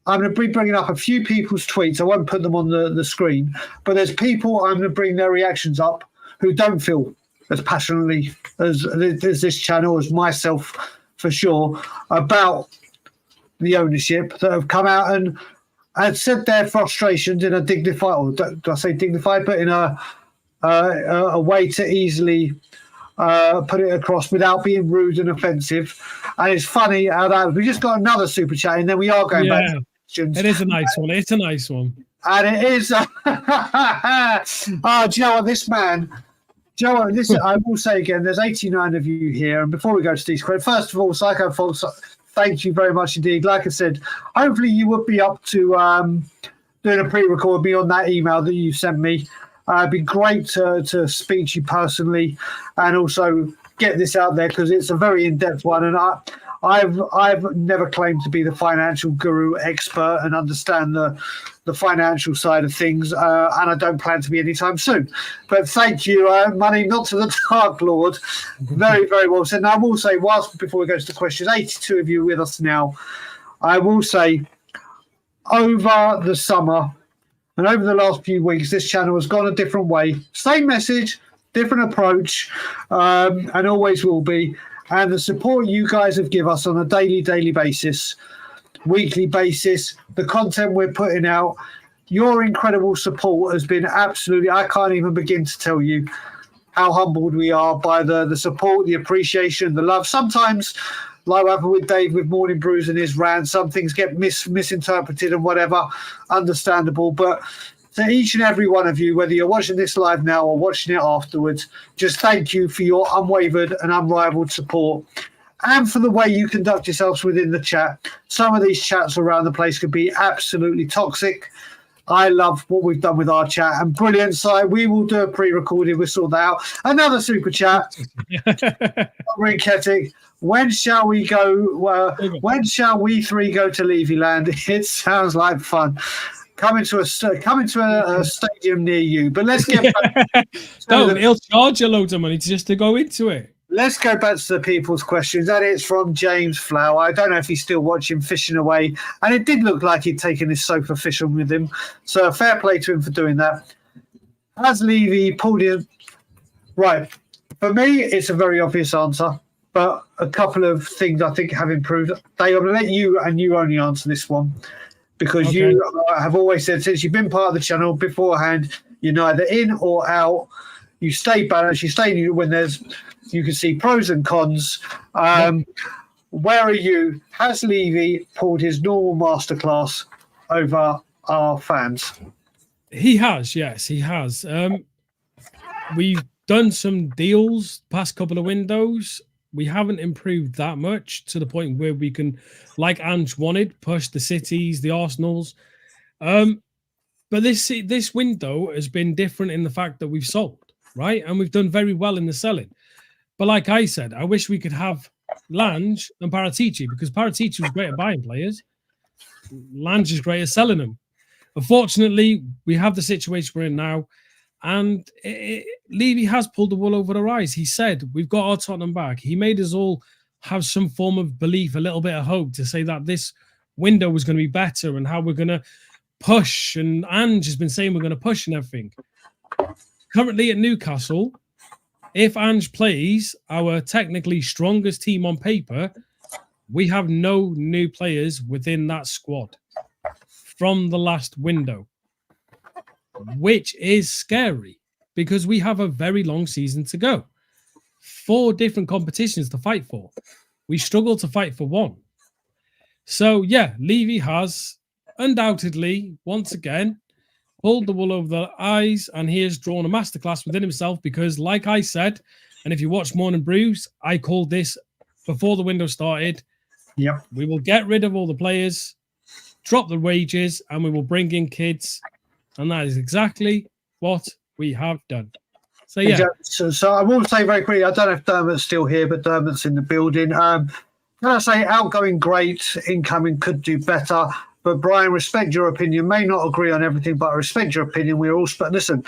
I'm going to be bringing up a few people's tweets. I won't put them on the screen, but there's people I'm going to bring their reactions up who don't feel as passionately as this channel, as myself for sure, about the ownership that have come out and said their frustrations in a dignified, or do I say dignified, but in a way to easily put it across without being rude and offensive. And it's funny how that we just got another super chat, and then we are going back to questions. It is a nice one. It's a nice one. And it is. Do you know what? This man. Do you know what? This I will say again. There's 89 of you here, and before we go to these questions, first of all, Psycho Fox, thank you very much indeed. Like I said, hopefully you would be up to doing a pre-record with me on that email that you sent me. It'd be great to speak to you personally and also get this out there because it's a very in-depth one. And I've never claimed to be the financial guru expert and understand the financial side of things, and I don't plan to be anytime soon. But thank you, money not to the Dark Lord. Very, very well said. Now I will say, whilst before we go to the questions, 82 of you with us now. I will say, over the summer and over the last few weeks, this channel has gone a different way. Same message, different approach, and always will be. And the support you guys have given us on a daily basis, weekly basis, the content we're putting out, your incredible support has been absolutely, I can't even begin to tell you how humbled we are by the support, the appreciation, the love. Sometimes, like what happened with Dave with Morning Brews and his rant, some things get misinterpreted and whatever, understandable. But to each and every one of you, whether you're watching this live now or watching it afterwards, just thank you for your unwavered and unrivaled support and for the way you conduct yourselves within the chat. Some of these chats around the place could be absolutely toxic. I love what we've done with our chat and brilliant site. We will do a pre-recorded. We'll sort that out. Another super chat. Rinketic. When shall we go? When shall we three go to Levyland? It sounds like fun. Coming to a stadium near you. But let's get back. He'll charge you loads of money just to go into it. Let's go back to the people's questions. That is from James Flower. I don't know if he's still watching Fishing Away. And it did look like he'd taken his sofa fishing with him. So fair play to him for doing that. Has Levy pulled his... Right. For me, it's a very obvious answer. But a couple of things I think have improved. Dave, I'm going to let you and you only answer this one. Because you have always said, since you've been part of the channel beforehand, you're neither in or out. You stay balanced. You stay when there's... You can see pros and cons. Where are you? Has Levy pulled his normal masterclass over our fans? He has, yes, he has. We've done some deals past couple of windows. We haven't improved that much to the point where we can, like Ange wanted, push the Cities, the Arsenals. But this window has been different in the fact that we've sold, right? And we've done very well in the selling. But like I said, I wish we could have Lange and Paratici, because Paratici was great at buying players. Lange is great at selling them. Unfortunately, we have the situation we're in now, and Levy has pulled the wool over our eyes. He said, we've got our Tottenham back. He made us all have some form of belief, a little bit of hope to say that this window was going to be better and how we're going to push. And Ange has been saying we're going to push and everything. Currently at Newcastle, if Ange plays our technically strongest team on paper, we have no new players within that squad from the last window, which is scary because we have a very long season to go. 4 different competitions to fight for. We struggle to fight for one. So, yeah, Levy has undoubtedly, once again, pulled the wool over the eyes, and he has drawn a masterclass within himself because, like I said, and if you watch Morning Brews, I called this before the window started. Yep. We will get rid of all the players, drop the wages, and we will bring in kids. And that is exactly what we have done. So, yeah. So I will say very quickly, I don't know if Dermot's still here, but Dermot's in the building. Can I say outgoing great, incoming could do better. But Brian, respect your opinion. May not agree on everything, but I respect your opinion. We're all. Listen,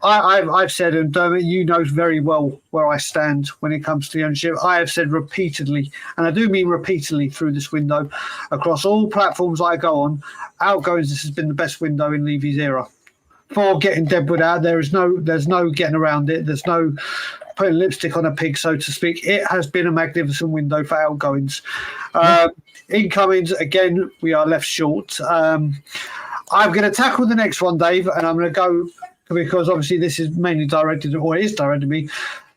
I've said, and Dermot, you know very well where I stand when it comes to the ownership. I have said repeatedly, and I do mean repeatedly through this window, across all platforms I go on, outgoings. This has been the best window in Levy's era. For getting Deadwood out, there's no getting around it. There's no putting lipstick on a pig, so to speak. It has been a magnificent window for outgoings. Incomings, again, we are left short. I'm going to tackle the next one, Dave, and I'm going to go, because obviously this is mainly directed, or it is directed at me.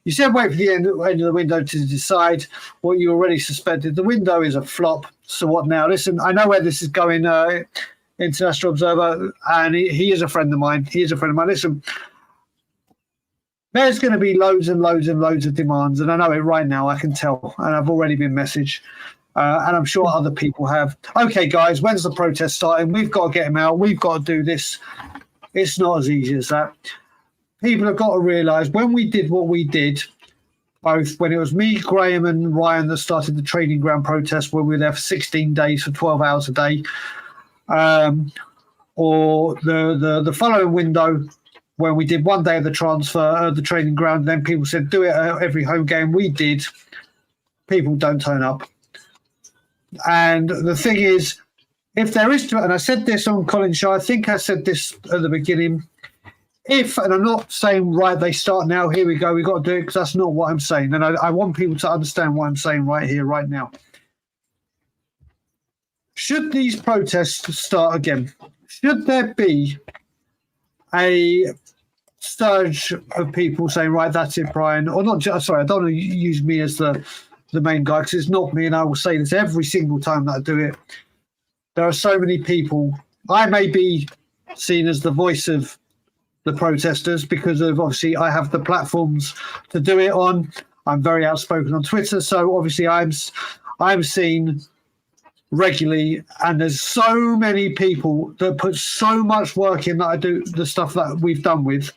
You said wait for the end of the window to decide what you already suspected. The window is a flop, so what now? Listen, I know where this is going, International Observer, and he is a friend of mine. Listen, there's going to be loads and loads and loads of demands, and I know it right now. I can tell, and I've already been messaged, and I'm sure other people have. Okay, guys, when's the protest starting? We've got to get him out. We've got to do this. It's not as easy as that. People have got to realise when we did what we did, both when it was me, Graham, and Ryan that started the training ground protest, where we were there for 16 days for 12 hours a day, or the following window, when we did one day of the transfer, the training ground, then people said, do it at every home game. We did. People don't turn up. And the thing is, if there is, and I said this on Colin Shaw, I think I said this at the beginning, and I'm not saying, right, they start now, here we go, we've got to do it, because that's not what I'm saying. And I want people to understand what I'm saying right here, right now. Should these protests start again? Should there be a surge of people saying, right, that's it, Brian, or not just, sorry, I don't want to use me as the main guy, because it's not me, and I will say this every single time that I do it. There are so many people. I may be seen as the voice of the protesters because of, obviously, I have the platforms to do it on. I'm very outspoken on Twitter, so obviously I'm seen regularly, and there's so many people that put so much work in that I do the stuff that we've done with,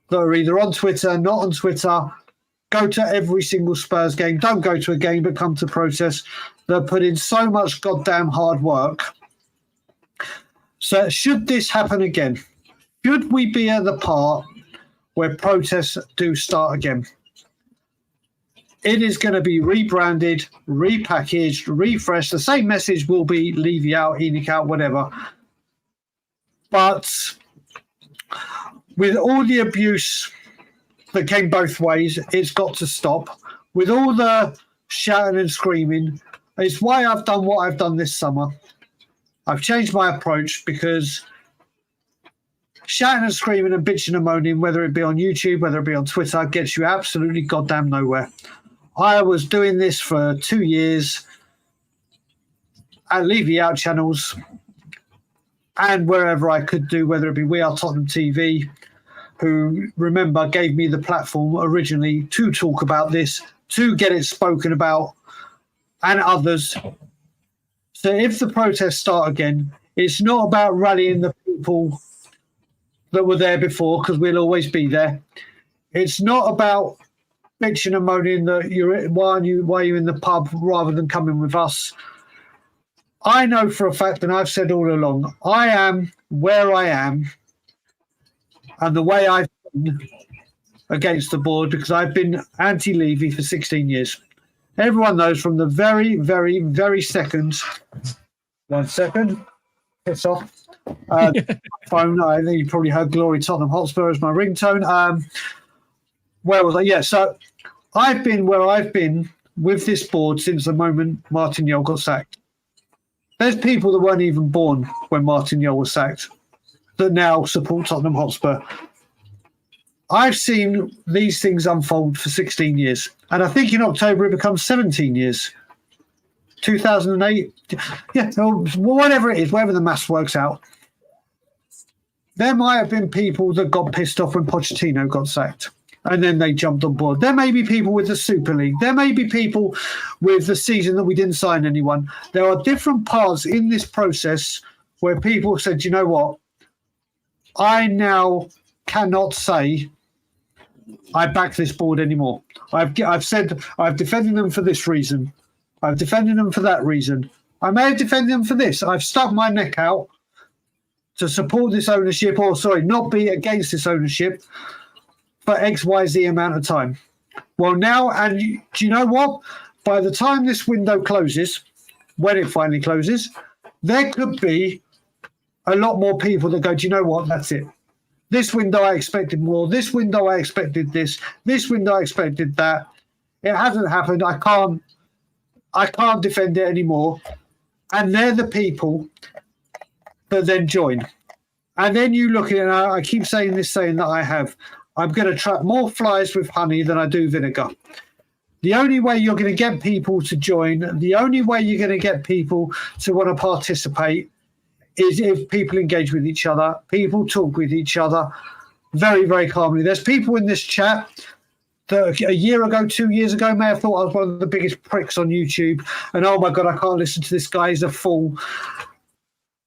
that are either on Twitter, not on Twitter, go to every single Spurs game, don't go to a game but come to protest. They put in so much goddamn hard work. So should this happen again? Should we be at the part where protests do start again? It is going to be rebranded, repackaged, refreshed. The same message will be Levy out, Enoch out, whatever. But with all the abuse that came both ways, it's got to stop. With all the shouting and screaming, it's why I've done what I've done this summer. I've changed my approach because shouting and screaming and bitching and moaning, whether it be on YouTube, whether it be on Twitter, gets you absolutely goddamn nowhere. I was doing this for 2 years at Levy Out channels and wherever I could do, whether it be We Are Tottenham TV, who, remember, gave me the platform originally to talk about this, to get it spoken about, and others. So if the protests start again, it's not about rallying the people that were there before, because we'll always be there. It's not about bitching and moaning that why are you in the pub rather than coming with us. I know for a fact, and I've said all along, I am where I am and the way I've been against the board because I've been anti-Levy for 16 years. Everyone knows from the very, very, very second. 1 second. Piss off. Phone. I think you probably heard Glory Tottenham Hotspur as my ringtone. Where was I? Yeah, so I've been where I've been with this board since the moment Martin Jol got sacked. There's people that weren't even born when Martin Jol was sacked that now support Tottenham Hotspur. I've seen these things unfold for 16 years. And I think in October it becomes 17 years. 2008. Yeah, whatever it is, whatever the maths works out. There might have been people that got pissed off when Pochettino got sacked. And then they jumped on board. There may be people with the Super League. There may be people with the season that we didn't sign anyone. There are different parts in this process where people said, you know what? I now cannot say I back this board anymore. I've said I've defended them for this reason. I've defended them for that reason. I may have defended them for this. I've stuck my neck out to support this ownership, or sorry, not be against this ownership for XYZ amount of time. Well, now, and do you know what? By the time this window closes, when it finally closes, there could be a lot more people that go, do you know what? That's it. This window I expected more. This window I expected this. This window I expected that. It hasn't happened. I can't defend it anymore. And they're the people that then join. And then you look at it, and I keep saying that I have. I'm going to trap more flies with honey than I do vinegar. The only way you're going to get people to join, the only way you're going to get people to want to participate is if people engage with each other, people talk with each other very, very calmly. There's people in this chat that a year ago, 2 years ago, may have thought I was one of the biggest pricks on YouTube. And, oh, my God, I can't listen to this guy. He's a fool.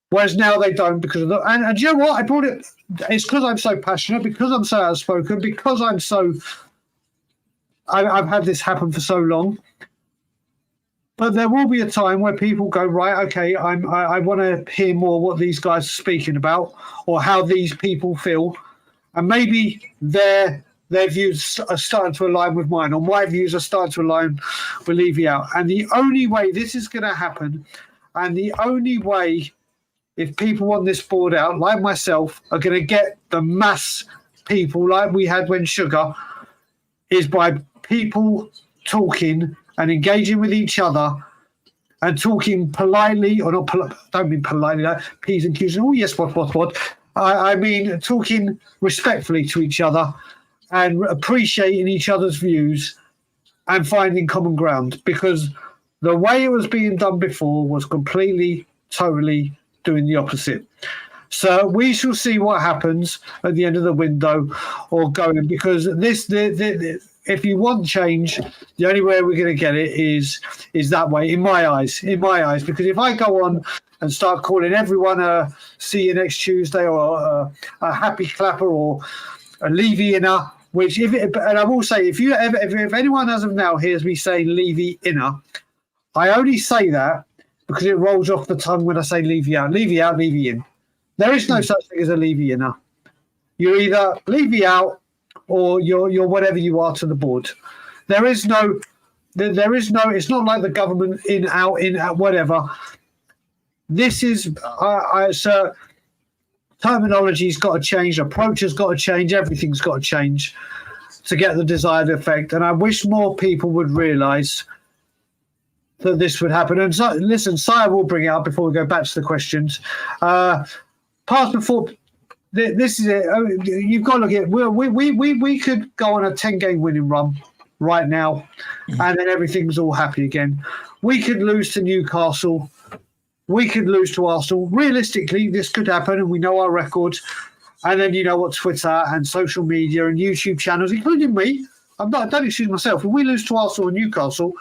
Whereas now they don't because of the... And you know what? I brought it... It's because I'm so passionate, because I'm so outspoken, because I'm so... I've had this happen for so long. But there will be a time where people go, right, okay, I want to hear more what these guys are speaking about or how these people feel. And maybe their views are starting to align with mine, or my views are starting to align with Levy Out. And the only way this is going to happen, and the only way, if people on this board out, like myself, are going to get the mass people like we had when Sugar, is by people talking and engaging with each other and talking politely, or not, don't mean politely, like P's and Q's, and oh yes, what. I mean talking respectfully to each other and appreciating each other's views and finding common ground, because the way it was being done before was completely, totally doing the opposite. So we shall see what happens at the end of the window or going, because this if you want change, the only way we're going to get it is that way, in my eyes, because if I go on and start calling everyone a see you next Tuesday, or a happy clapper, or a Levy inner, which and I will say, if anyone as of now hears me saying Levy inner, I only say that because it rolls off the tongue when I say Levy out, Levy in. There is no such thing as a Levy inner. You're either Levy out or you're whatever you are to the board. There is no There is no. It's not like the government in out whatever. This is so terminology's got to change. Approach has got to change. Everything's got to change to get the desired effect. And I wish more people would realise that this would happen. And so, listen, Sire will bring it up before we go back to the questions. Pass before. This is it. You've got to look at it. We could go on a 10-game winning run right now, and then everything's all happy again. We could lose to Newcastle. We could lose to Arsenal. Realistically, this could happen, and we know our record. And then you know what Twitter and social media and YouTube channels, including me, I don't excuse myself. If we lose to Arsenal and Newcastle,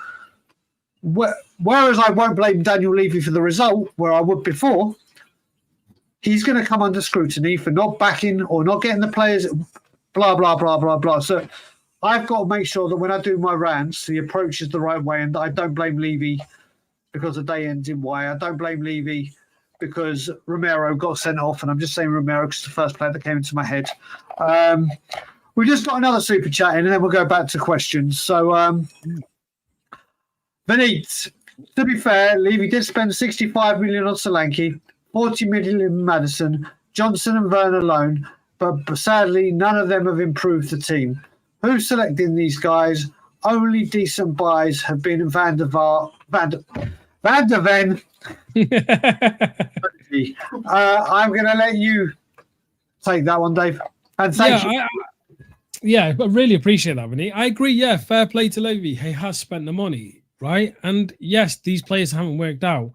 whereas I won't blame Daniel Levy for the result, where I would before, he's going to come under scrutiny for not backing or not getting the players, blah, blah, blah, blah, blah. So I've got to make sure that when I do my rants, the approach is the right way, and I don't blame Levy because the day ends in Y. I don't blame Levy because Romero got sent off, and I'm just saying Romero because it's the first player that came into my head. We just got another super chat in, and then we'll go back to questions. So, Benitez, to be fair, Levy did spend 65 million on Solanke, 40 million in Maddison, Johnson and Werner alone, but sadly, none of them have improved the team. Who's selecting these guys? Only decent buys have been Van der Ven. I'm going to let you take that one, Dave. And thank you. I really appreciate that, Vinny. I agree. Yeah, fair play to Levy. He has spent the money, right? And yes, these players haven't worked out,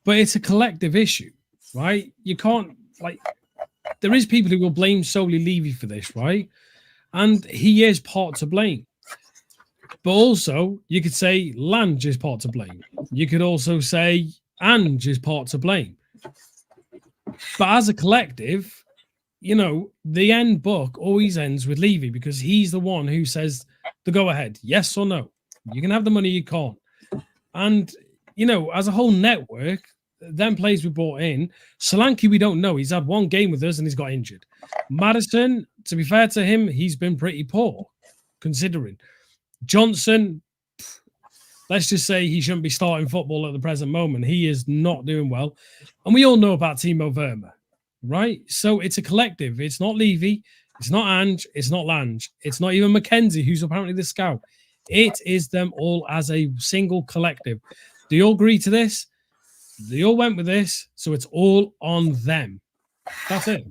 but it's a collective issue, right? You can't, there is people who will blame solely Levy for this, right? And he is part to blame. But also, you could say Lange is part to blame. You could also say Ange is part to blame. But as a collective, you know, the end book always ends with Levy because he's the one who says the go-ahead, yes or no. You can have the money, you can't. And, you know, as a whole network, them players we brought in, Solanke, we don't know. He's had one game with us and he's got injured. Maddison, to be fair to him, he's been pretty poor, considering. Johnson, let's just say he shouldn't be starting football at the present moment. He is not doing well. And we all know about Timo Werner, right? So it's a collective. It's not Levy. It's not Ange. It's not Lange. It's not even Mackenzie, who's apparently the scout. It is them all as a single collective. Do you all agree to this? They all went with this, so it's all on them. That's it.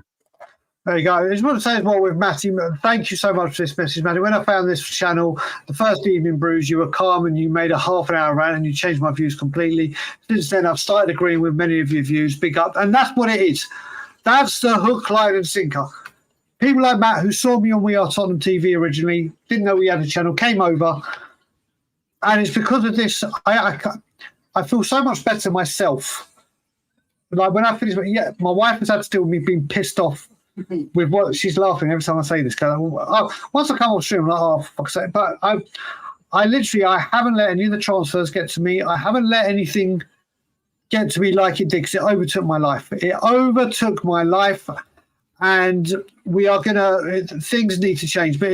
There you go. I just want to say as well with Matty, thank you so much for this message, Matty. When I found this channel, the first evening brews, you were calm and you made a half an hour rant and you changed my views completely. Since then, I've started agreeing with many of your views. Big up. And that's what it is. That's the hook, line and sinker. People like Matt, who saw me on We Are Tottenham TV originally, didn't know we had a channel, came over. And it's because of this, I feel so much better myself. Like when I finish, my wife has had to deal with me being pissed off with what she's laughing every time I say this. Once I come off stream, I'm like, oh, fuck's sake. But I literally, I haven't let any of the transfers get to me. I haven't let anything get to me like it did because it overtook my life. It overtook my life, and we are things need to change. But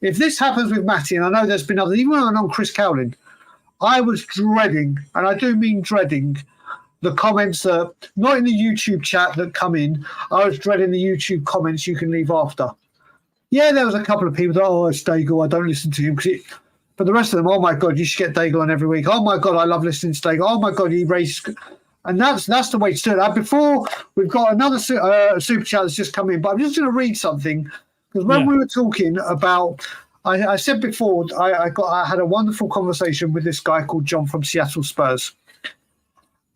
if this happens with Matty, and I know there's been others, even when I'm on Chris Cowling, I was dreading, and I do mean dreading, the comments, not in the YouTube chat that come in. I was dreading the YouTube comments you can leave after. Yeah, there was a couple of people that, oh, it's Dagul, I don't listen to him. But the rest of them, oh my God, you should get Dagul on every week. Oh my God, I love listening to Dagul. Oh my God, he raises... And that's the way to do it. Before, we've got another super chat that's just come in, but I'm just going to read something. Because when we were talking about... I said before, I had a wonderful conversation with this guy called John from Seattle Spurs.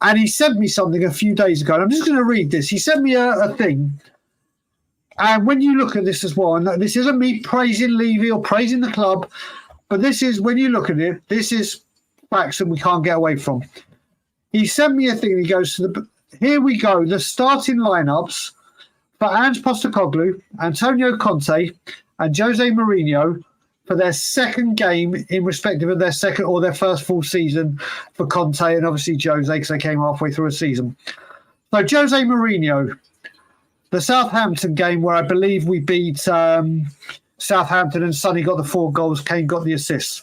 And he sent me something a few days ago. And I'm just going to read this. He sent me a thing. And when you look at this as well, and this isn't me praising Levy or praising the club, but this is, when you look at it, this is facts that we can't get away from. He sent me a thing. He goes, here we go. The starting lineups for Ange Postecoglou, Antonio Conte, and Jose Mourinho for their second game in respective of their second or their first full season for Conte and obviously Jose because they came halfway through a season. So Jose Mourinho, the Southampton game where I believe we beat Southampton and Sonny got the 4 goals, Kane got the assists.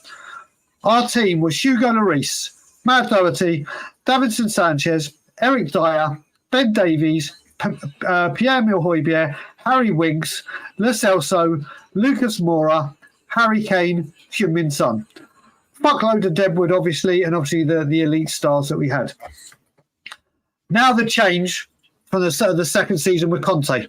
our team was Hugo Lloris, Matt Doherty, Davinson Sanchez, Eric Dyer, Ben Davies, Pierre-Emile Højbjerg, Harry Winks, Lo Celso, Lucas Moura, Harry Kane, Heung-min Son. Fuckload of Deadwood, obviously, and obviously the elite stars that we had. Now the change from the second season with Conte.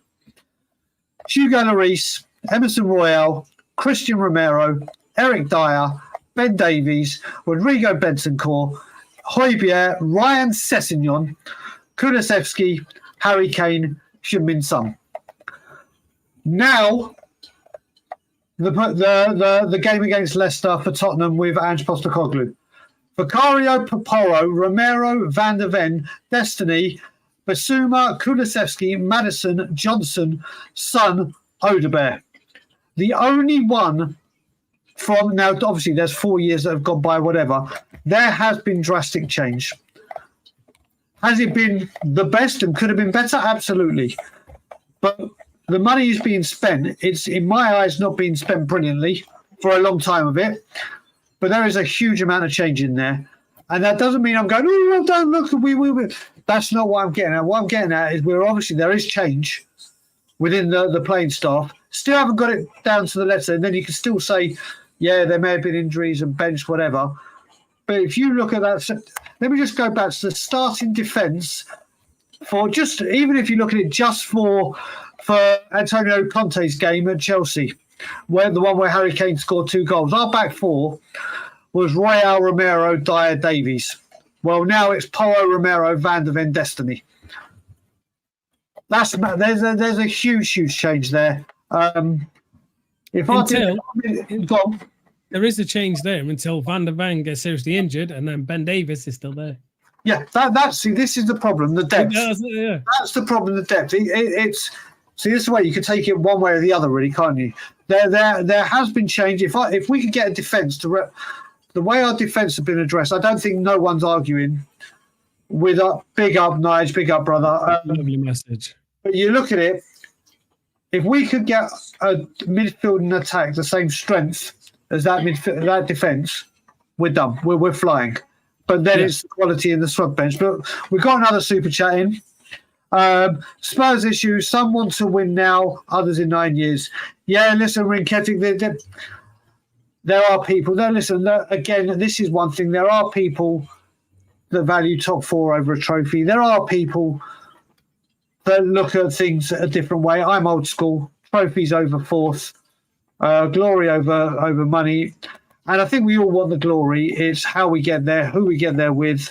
Hugo Lloris, Emerson Royale, Christian Romero, Eric Dyer, Ben Davies, Rodrigo Bentancur, Højbjerg, Ryan Sessegnon, Kulusevski, Harry Kane, Heung-min Son. Now, the game against Leicester for Tottenham with Ange Postecoglou. Vicario, Porro, Romero, Van der Ven, Destiny, Basuma, Kulusevski, Madison, Johnson, Son, Odegaard. The only one from now, obviously, there's 4 years that have gone by, whatever. There has been drastic change. Has it been the best and could have been better? Absolutely. But the money is being spent. It's, in my eyes, not being spent brilliantly for a long time of it. But there is a huge amount of change in there. And that doesn't mean I'm going, oh, well done, look, we will. That's not what I'm getting at. What I'm getting at is there is change within the playing staff. Still haven't got it down to the letter. And then you can still say, yeah, there may have been injuries and bench, whatever. But if you look at that, let me just go back to the starting defence for just, even if you look at it just for Antonio Conte's game at Chelsea, where the one where Harry Kane scored 2 goals. Our back four was Royale, Romero, Dyer, Davies. Well, now it's Porro, Romero, Van der Ven, Destiny. There's a huge change there. There is a change there until Van der Ven gets seriously injured, and then Ben Davies is still there. Yeah, this is the problem, the depth. Yeah. That's the problem, the depth. It's see, this is the way you can take it one way or the other, really, can't you? There has been change. If we could get a defence to the way our defence has been addressed, I don't think no one's arguing with big up Nige, big up brother. Lovely message. But you look at it, if we could get a midfield and attack the same strength as that defence, we're done. We're flying. But then it's quality in the sub bench. But we've got another super chat in. Spurs issue. Some want to win now, others in 9 years. Yeah, listen, Rinketic, there are people. Listen, again, this is one thing. There are people that value top 4 over a trophy. There are people that look at things a different way. I'm old school. Trophies over 4th. Glory over money. And I think we all want the glory. It's how we get there, who we get there with,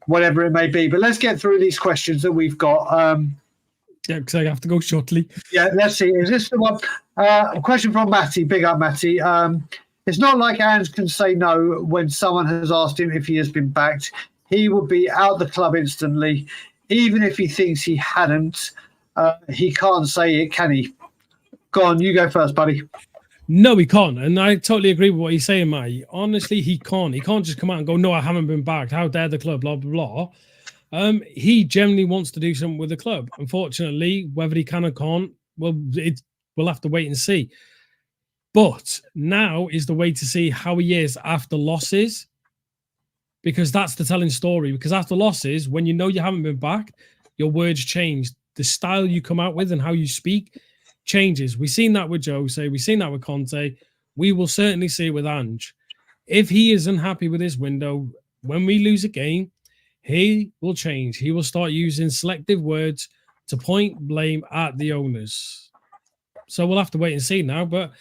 whatever it may be. But let's get through these questions that we've got. Yeah, because I have to go shortly. Yeah, let's see. Is this the one? A question from Matty. Big up, Matty. It's not like Ange can say no when someone has asked him if he has been backed. He would be out the club instantly. Even if he thinks he hadn't, he can't say it, can he? Go on, you go first, buddy. No, he can't. And I totally agree with what he's saying, Matty. Honestly, he can't. He can't just come out and go, no, I haven't been backed. How dare the club, blah, blah, blah. He generally wants to do something with the club. Unfortunately, whether he can or can't, well, we'll have to wait and see. But now is the way to see how he is after losses, because that's the telling story. Because after losses, when you know you haven't been backed, your words change. The style you come out with and how you speak changes. We've seen that with Jose. We've seen that with Conte. We will certainly see it with Ange. If he is unhappy with his window, when we lose a game, he will change. He will start using selective words to point blame at the owners. So we'll have to wait and see now. But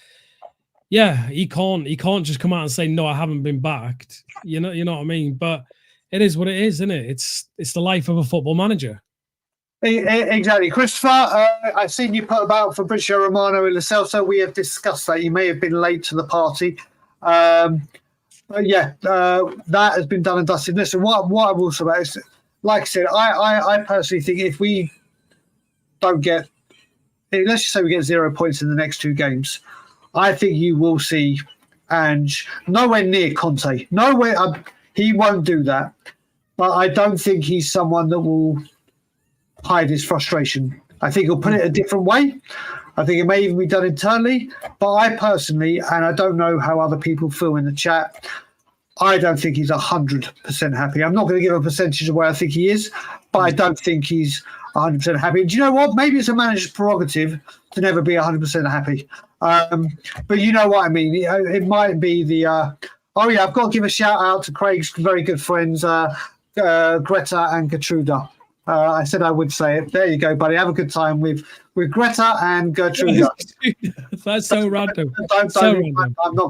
yeah, he can't just come out and say, no, I haven't been backed. You know what I mean? But it is what it is, isn't it? It's the life of a football manager. Exactly. Christopher, I've seen you put about Fabrizio Romano in Lo Celso. We have discussed that. You may have been late to the party. But yeah, that has been done and dusted. Listen, what I will say about is, like I said, I personally think if we don't get, let's just say we get 0 points in the next 2 games, I think you will see Ange nowhere near Conte. Nowhere. He won't do that. But I don't think he's someone that will hide his frustration. I think he'll put it a different way. I think it may even be done internally. But I personally, and I don't know how other people feel in the chat, I don't think he's 100% happy. I'm not going to give a percentage of where I think he is, but I don't think he's 100% happy. And do you know what? Maybe it's a manager's prerogative to never be 100% happy. But you know what I mean. It might be the. Oh yeah, I've got to give a shout out to Craig's very good friends, Greta and Gertruda. I said I would say it. There you go, buddy. Have a good time with Greta and Gertruda. That's so random. Random.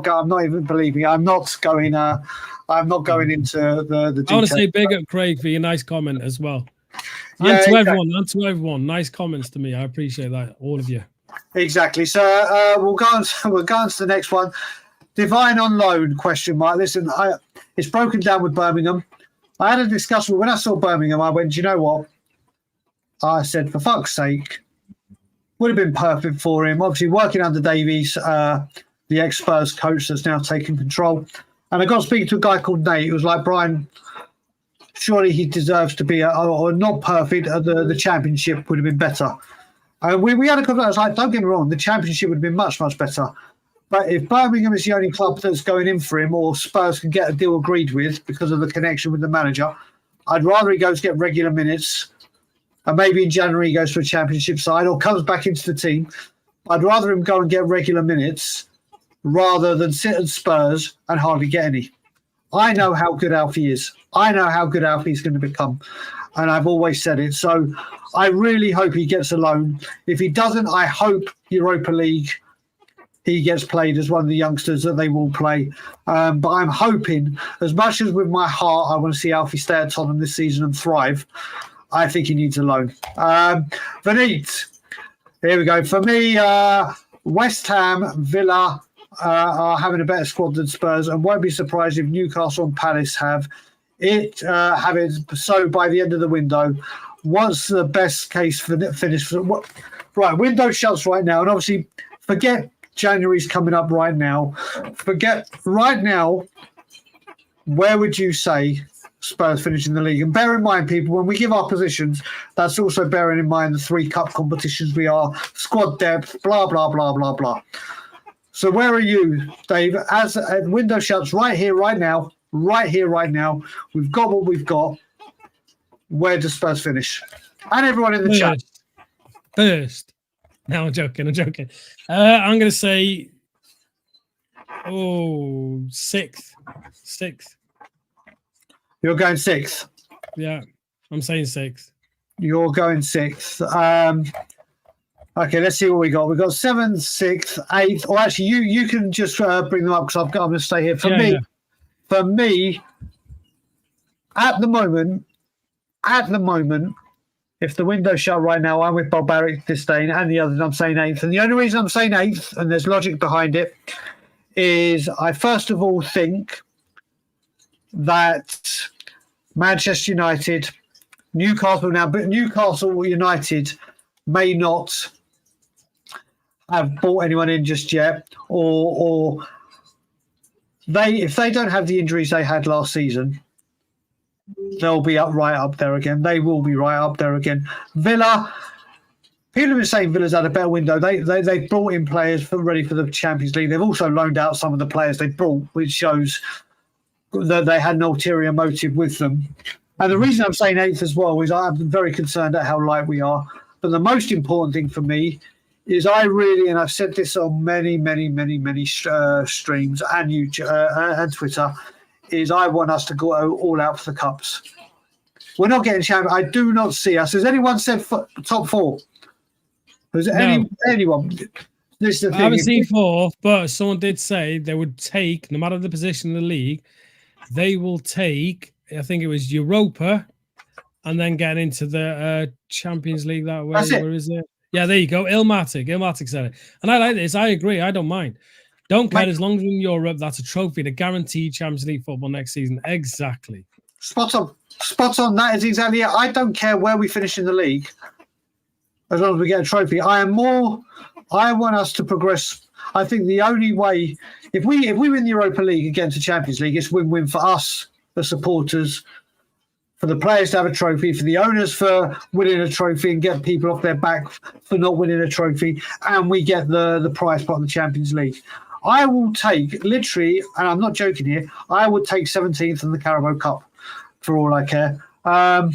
I'm not even believing. I'm not going into the details. I want to say big up Craig for your nice comment as well. Yeah, and to everyone. Nice comments to me. I appreciate that, all of you. Exactly. So we'll go on to the next one. Divine on loan ? Listen, it's broken down with Birmingham. I had a discussion when I saw Birmingham. I went, do you know what? I said, for fuck's sake, would have been perfect for him. Obviously, working under Davies, the ex-Spurs coach that's now taken control. And I got speaking to a guy called Nate. It was like, Brian, surely he deserves to be, or not perfect. The championship would have been better. And we had a conversation. I was like, don't get me wrong, the championship would have been much, much better. But if Birmingham is the only club that's going in for him, or Spurs can get a deal agreed with because of the connection with the manager, I'd rather he goes get regular minutes, and maybe in January he goes to a championship side or comes back into the team. I'd rather him go and get regular minutes rather than sit at Spurs and hardly get any. I know how good Alfie is. I know how good Alfie's going to become, and I've always said it. So I really hope he gets a loan. If he doesn't, I hope Europa League he gets played as one of the youngsters that they will play. But I'm hoping, as much as with my heart I want to see Alfie stay at Tottenham this season and thrive, I think he needs a loan. Vanit, here we go. For me, West Ham, Villa are having a better squad than Spurs, and won't be surprised if Newcastle and Palace have it so by the end of the window. What's the best case for finish? Right, window shuts right now, and obviously forget January's coming up right now. Forget right now, where would you say Spurs finish in the league? And bear in mind, people, when we give our positions, that's also bearing in mind the 3 cup competitions we are, squad depth, blah, blah, blah, blah, blah. So where are you, Dave? As a window shuts right here, right now, we've got what we've got. Where does Spurs finish? And everyone in the chat. First. No, I'm joking. I'm going to say, sixth. You're going 6th? Yeah, I'm saying 6th. You're going 6th. Okay, let's see what we got. We've got 7th, 6th, 8th. Or actually, you can just bring them up because I'm going to stay here. For me, at the moment, if the window's shut right now, I'm with Barbaric Disdain and the others, I'm saying 8th. And the only reason I'm saying 8th, and there's logic behind it, is I first of all think that Manchester United, Newcastle United may not have bought anyone in just yet, or if they don't have the injuries they had last season, they'll be right up there again. They will be right up there again. Villa, people have been saying Villa's had a better window. They brought in players ready for the Champions League. They've also loaned out some of the players they brought, which shows that they had an ulterior motive with them. And the reason I'm saying 8th as well is I'm very concerned at how light we are. But the most important thing for me is and I've said this on many streams and YouTube and Twitter, is I want us to go all out for the cups. We're not getting champions. I do not see us. Has anyone said top 4? Has anyone? This is the thing. I haven't seen 4th, but someone did say they would take, no matter the position in the league, they will take, I think it was Europa, and then get into the Champions League that way. Where is it? Yeah, there you go. Ilmatic said it. And I like this. I agree. I don't mind. Don't care as long as in Europe, that's a trophy to guarantee Champions League football next season. Exactly. Spot on. That is exactly it. I don't care where we finish in the league, as long as we get a trophy. I want us to progress. I think the only way, if we win the Europa League against the Champions League, it's win-win for us, the supporters, for the players to have a trophy, for the owners for winning a trophy and get people off their back for not winning a trophy, and we get the prize pot of the Champions League. I will take literally, and I'm not joking here. I would take 17th in the Carabao Cup for all I care. No,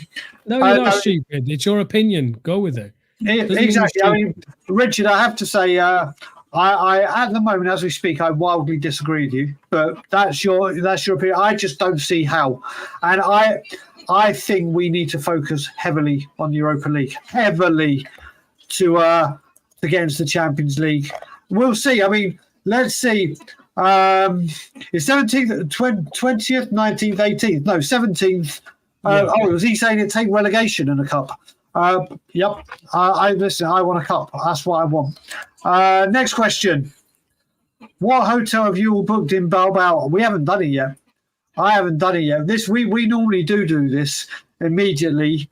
you're not stupid. It's your opinion. Go with it. Exactly. I mean, Richard, I have to say, I at the moment as we speak, I wildly disagree with you. But that's your opinion. I just don't see how, and I think we need to focus heavily on the Europa League, heavily to get into the Champions League. We'll see. I mean, let's see. Is 17th, 20th, 19th, 18th? No, 17th. Was he saying it'd take relegation in a cup? Yep. Listen, I want a cup. That's what I want. Next question. What hotel have you all booked in Bilbao? We haven't done it yet. I haven't done it yet. We normally do this immediately.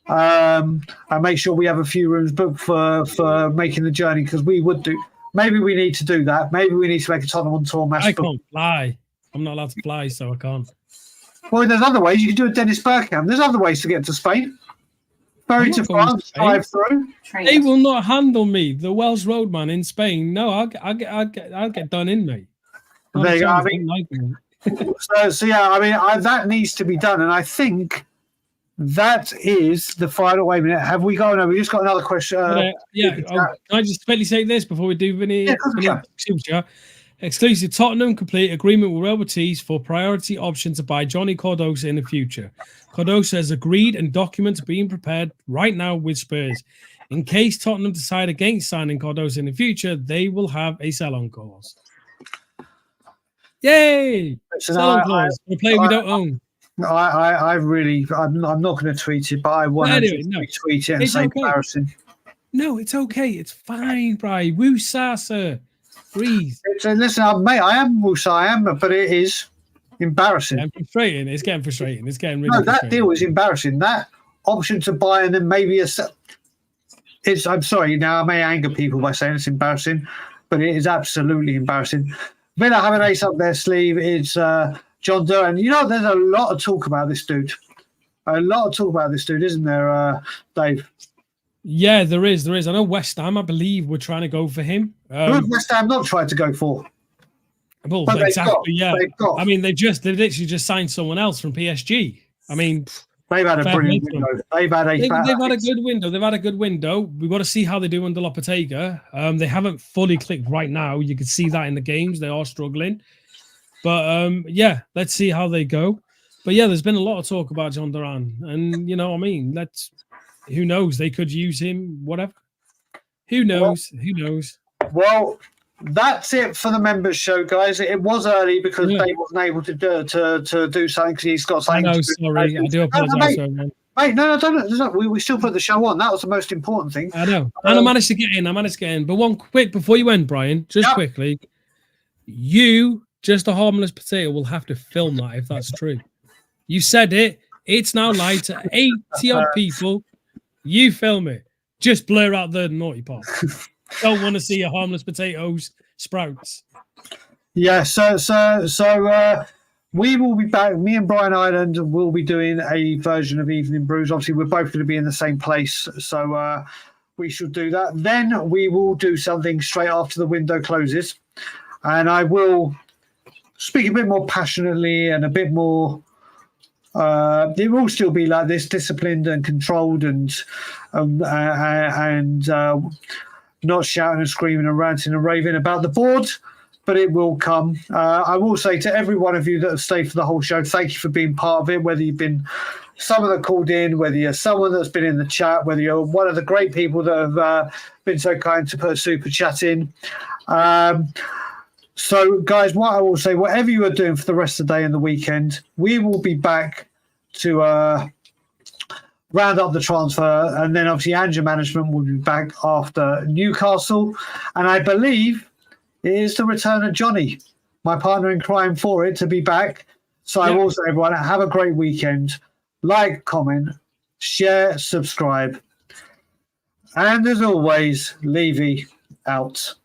And make sure we have a few rooms booked for making the journey, because we would do. Maybe we need to do that. Maybe we need to make a Tottenham on tour match. I can't fly. I'm not allowed to fly, so I can't. Well, there's other ways. You can do a Dennis Bergkamp. There's other ways to get to Spain. Ferry to France, drive through. They will not handle me. The Welsh roadman in Spain. No, I'll get done in, mate. There you go. I mean, so yeah, I mean, that needs to be done, and I think that is the final. Wait a minute, have we got? No, we just got another question. Can I just quickly say this before we do Vinny? Exclusive Tottenham complete agreement with Real Betis for priority option to buy Johnny Cardoso in the future. Cardoso has agreed and documents being prepared right now with Spurs. In case Tottenham decide against signing Cardoso in the future, they will have a sell-on clause. Yay! Sell-on clause for a player we don't own. I'm not going to tweet it, but I want to tweet it and say embarrassing. No, it's okay. It's fine, Bri. Woo-sa, sir. Breathe. Listen, mate, I am Wusa, but it is embarrassing. It's frustrating. It's getting frustrating. It's getting really frustrating. That deal is embarrassing. That option to buy and then maybe I'm sorry, now I may anger people by saying it's embarrassing, but it is absolutely embarrassing. Villa have an ace up their sleeve. It's John Duran. You know, there's a lot of talk about this dude. Isn't there, Dave? Yeah, there is. I know West Ham, I believe, we're trying to go for him. Who have West Ham not tried to go for? Well, but exactly, yeah. I mean, they've literally just signed someone else from PSG. I mean, they've had a brilliant window. They've had a good window. We've got to see how they do under Lopetegui. They haven't fully clicked right now. You can see that in the games. They are struggling. But, yeah, let's see how they go. But, yeah, there's been a lot of talk about John Duran. And, you know what I mean? Who knows? They could use him, whatever. Who knows? Well, that's it for the members show, guys. It was early because Dave wasn't able to do something because he's got something. I know, sorry. I do apologize. Mate, no, don't. We still put the show on. That was the most important thing. I know. And I managed to get in. But one quick, before you end, Brian, quickly, you, just a harmless potato, will have to film that if that's true. You said it. It's now live to 80-odd people. You film it. Just blur out the naughty part. Don't want to see your harmless potatoes sprouts. Yeah, so we will be back. Me and Brian Ireland will be doing a version of Evening Brews. Obviously, we're both going to be in the same place, so we should do that. Then we will do something straight after the window closes, and I will speak a bit more passionately and a bit more. It will still be like this, disciplined and controlled, and not shouting and screaming and ranting and raving about the board, but it will come. I will say to every one of you that have stayed for the whole show, thank you for being part of it, whether you've been someone that called in, whether you're someone that's been in the chat, whether you're one of the great people that have been so kind to put a super chat in. So, guys, what I will say, whatever you are doing for the rest of the day and the weekend, we will be back to round up the transfer. And then, obviously, Andrew Management will be back after Newcastle. And I believe it is the return of Johnny, my partner in crime, for it to be back. So I will say, everyone, have a great weekend. Like, comment, share, subscribe. And as always, Levy out.